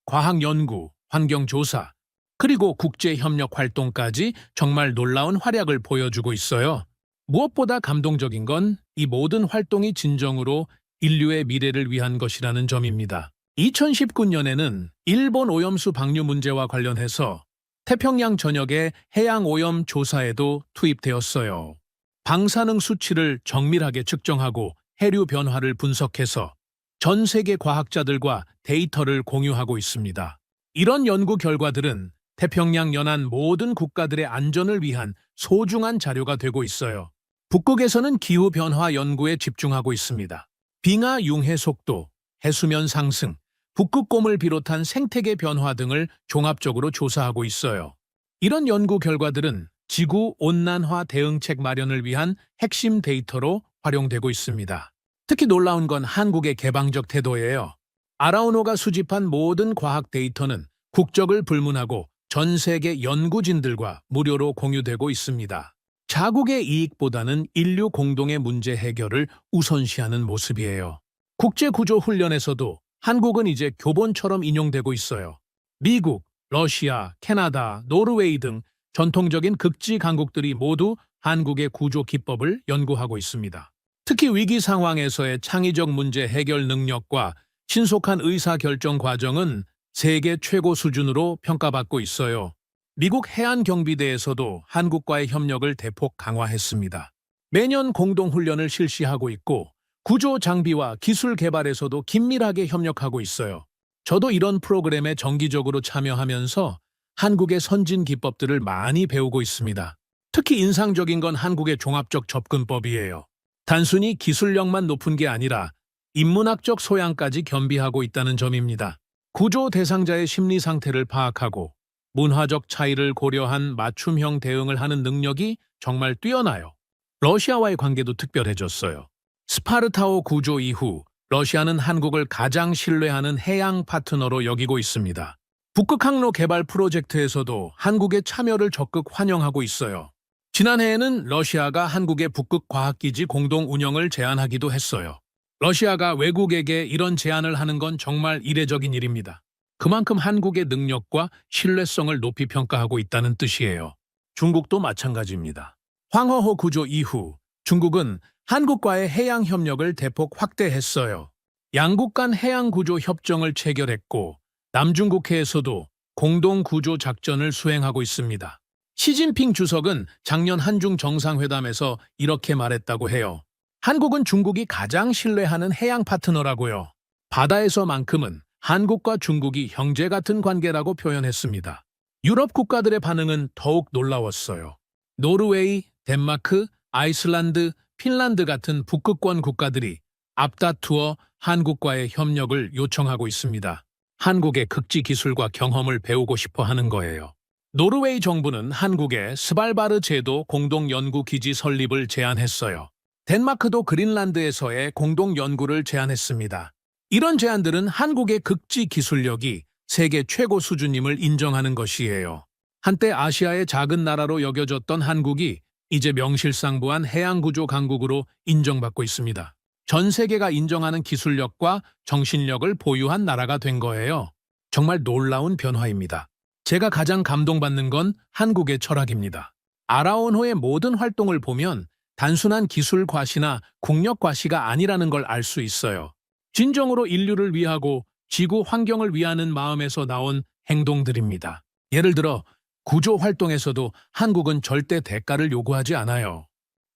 과학 연구, 환경 조사, 그리고 국제 협력 활동까지 정말 놀라운 활약을 보여주고 있어요. 무엇보다 감동적인 건 이 모든 활동이 진정으로 인류의 미래를 위한 것이라는 점입니다. 2019년에는 일본 오염수 방류 문제와 관련해서 태평양 전역의 해양 오염 조사에도 투입되었어요. 방사능 수치를 정밀하게 측정하고 해류 변화를 분석해서 전 세계 과학자들과 데이터를 공유하고 있습니다. 이런 연구 결과들은 태평양 연안 모든 국가들의 안전을 위한 소중한 자료가 되고 있어요. 북극에서는 기후변화 연구에 집중하고 있습니다. 빙하 융해 속도, 해수면 상승, 북극곰을 비롯한 생태계 변화 등을 종합적으로 조사하고 있어요. 이런 연구 결과들은 지구 온난화 대응책 마련을 위한 핵심 데이터로 활용되고 있습니다. 특히 놀라운 건 한국의 개방적 태도예요. 아라오노가 수집한 모든 과학 데이터는 국적을 불문하고 전 세계 연구진들과 무료로 공유되고 있습니다. 자국의 이익보다는 인류 공동의 문제 해결을 우선시하는 모습이에요. 국제구조훈련에서도 한국은 이제 교본처럼 인용되고 있어요. 미국, 러시아, 캐나다, 노르웨이 등 전통적인 극지 강국들이 모두 한국의 구조 기법을 연구하고 있습니다. 특히 위기 상황에서의 창의적 문제 해결 능력과 신속한 의사결정 과정은 세계 최고 수준으로 평가받고 있어요. 미국 해안경비대에서도 한국과의 협력을 대폭 강화했습니다. 매년 공동훈련을 실시하고 있고 구조 장비와 기술 개발에서도 긴밀하게 협력하고 있어요. 저도 이런 프로그램에 정기적으로 참여하면서 한국의 선진 기법들을 많이 배우고 있습니다. 특히 인상적인 건 한국의 종합적 접근법이에요. 단순히 기술력만 높은 게 아니라 인문학적 소양까지 겸비하고 있다는 점입니다. 구조 대상자의 심리 상태를 파악하고 문화적 차이를 고려한 맞춤형 대응을 하는 능력이 정말 뛰어나요. 러시아와의 관계도 특별해졌어요. 스파르타오 구조 이후 러시아는 한국을 가장 신뢰하는 해양 파트너로 여기고 있습니다. 북극 항로 개발 프로젝트에서도 한국의 참여를 적극 환영하고 있어요. 지난해에는 러시아가 한국의 북극 과학기지 공동 운영을 제안하기도 했어요. 러시아가 외국에게 이런 제안을 하는 건 정말 이례적인 일입니다. 그만큼 한국의 능력과 신뢰성을 높이 평가하고 있다는 뜻이에요. 중국도 마찬가지입니다. 황허호 구조 이후 중국은 한국과의 해양 협력을 대폭 확대했어요. 양국 간 해양 구조 협정을 체결했고 남중국해에서도 공동 구조 작전을 수행하고 있습니다. 시진핑 주석은 작년 한중 정상회담에서 이렇게 말했다고 해요. 한국은 중국이 가장 신뢰하는 해양 파트너라고요. 바다에서만큼은 한국과 중국이 형제 같은 관계라고 표현했습니다. 유럽 국가들의 반응은 더욱 놀라웠어요. 노르웨이, 덴마크, 아이슬란드, 핀란드 같은 북극권 국가들이 앞다투어 한국과의 협력을 요청하고 있습니다. 한국의 극지 기술과 경험을 배우고 싶어 하는 거예요. 노르웨이 정부는 한국의 스발바르 제도 공동 연구 기지 설립을 제안했어요. 덴마크도 그린란드에서의 공동 연구를 제안했습니다. 이런 제안들은 한국의 극지 기술력이 세계 최고 수준임을 인정하는 것이에요. 한때 아시아의 작은 나라로 여겨졌던 한국이 이제 명실상부한 해양구조 강국으로 인정받고 있습니다. 전 세계가 인정하는 기술력과 정신력을 보유한 나라가 된 거예요. 정말 놀라운 변화입니다. 제가 가장 감동받는 건 한국의 철학입니다. 아라온호의 모든 활동을 보면 단순한 기술 과시나 국력 과시가 아니라는 걸 알 수 있어요. 진정으로 인류를 위하고 지구 환경을 위하는 마음에서 나온 행동들입니다. 예를 들어 구조 활동에서도 한국은 절대 대가를 요구하지 않아요.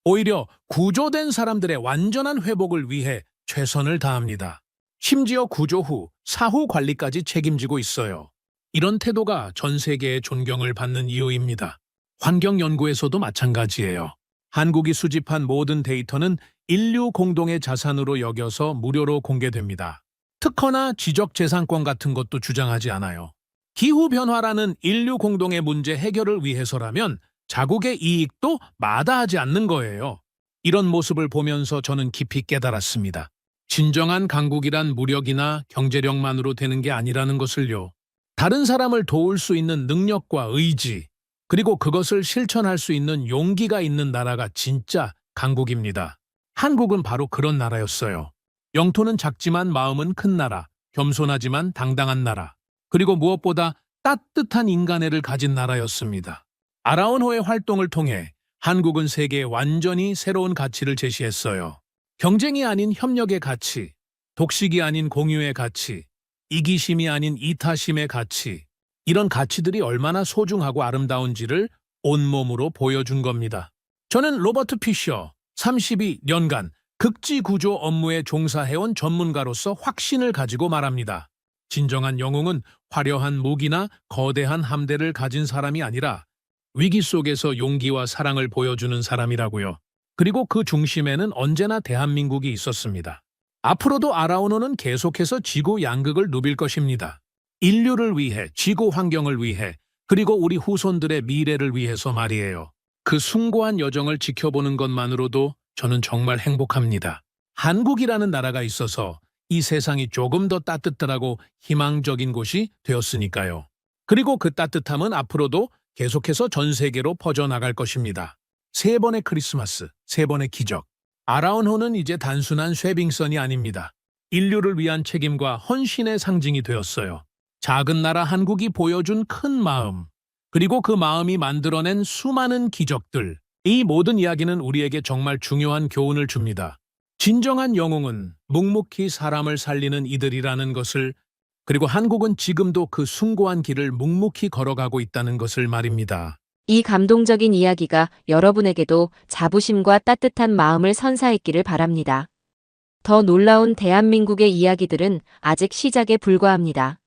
오히려 구조된 사람들의 완전한 회복을 위해 최선을 다합니다. 심지어 구조 후 사후 관리까지 책임지고 있어요. 이런 태도가 전 세계의 존경을 받는 이유입니다. 환경 연구에서도 마찬가지예요. 한국이 수집한 모든 데이터는 인류 공동의 자산으로 여겨서 무료로 공개됩니다. 특허나 지적재산권 같은 것도 주장하지 않아요. 기후변화라는 인류 공동의 문제 해결을 위해서라면 자국의 이익도 마다하지 않는 거예요. 이런 모습을 보면서 저는 깊이 깨달았습니다. 진정한 강국이란 무력이나 경제력만으로 되는 게 아니라는 것을요. 다른 사람을 도울 수 있는 능력과 의지, 그리고 그것을 실천할 수 있는 용기가 있는 나라가 진짜 강국입니다. 한국은 바로 그런 나라였어요. 영토는 작지만 마음은 큰 나라, 겸손하지만 당당한 나라, 그리고 무엇보다 따뜻한 인간애를 가진 나라였습니다. 아라운호의 활동을 통해 한국은 세계에 완전히 새로운 가치를 제시했어요. 경쟁이 아닌 협력의 가치, 독식이 아닌 공유의 가치, 이기심이 아닌 이타심의 가치, 이런 가치들이 얼마나 소중하고 아름다운지를 온몸으로 보여준 겁니다. 저는 로버트 피셔, 32년간 극지구조 업무에 종사해온 전문가로서 확신을 가지고 말합니다. 진정한 영웅은 화려한 무기나 거대한 함대를 가진 사람이 아니라 위기 속에서 용기와 사랑을 보여주는 사람이라고요. 그리고 그 중심에는 언제나 대한민국이 있었습니다. 앞으로도 아라우노는 계속해서 지구 양극을 누빌 것입니다. 인류를 위해, 지구 환경을 위해, 그리고 우리 후손들의 미래를 위해서 말이에요. 그 숭고한 여정을 지켜보는 것만으로도 저는 정말 행복합니다. 한국이라는 나라가 있어서 이 세상이 조금 더 따뜻하고 희망적인 곳이 되었으니까요. 그리고 그 따뜻함은 앞으로도 계속해서 전 세계로 퍼져나갈 것입니다. 3번의 크리스마스, 3번의 기적. 아라운호는 이제 단순한 쉐빙선이 아닙니다. 인류를 위한 책임과 헌신의 상징이 되었어요. 작은 나라 한국이 보여준 큰 마음, 그리고 그 마음이 만들어낸 수많은 기적들. 이 모든 이야기는 우리에게 정말 중요한 교훈을 줍니다. 진정한 영웅은 묵묵히 사람을 살리는 이들이라는 것을, 그리고 한국은 지금도 그 숭고한 길을 묵묵히 걸어가고 있다는 것을 말입니다. 이 감동적인 이야기가 여러분에게도 자부심과 따뜻한 마음을 선사했기를 바랍니다. 더 놀라운 대한민국의 이야기들은 아직 시작에 불과합니다.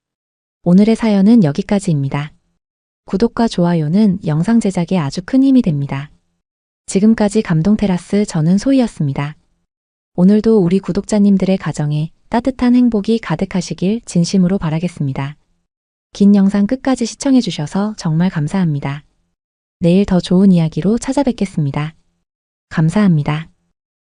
오늘의 사연은 여기까지입니다. 구독과 좋아요는 영상 제작에 아주 큰 힘이 됩니다. 지금까지 감동테라스 저는 소희였습니다. 오늘도 우리 구독자님들의 가정에 따뜻한 행복이 가득하시길 진심으로 바라겠습니다. 긴 영상 끝까지 시청해주셔서 정말 감사합니다. 내일 더 좋은 이야기로 찾아뵙겠습니다. 감사합니다.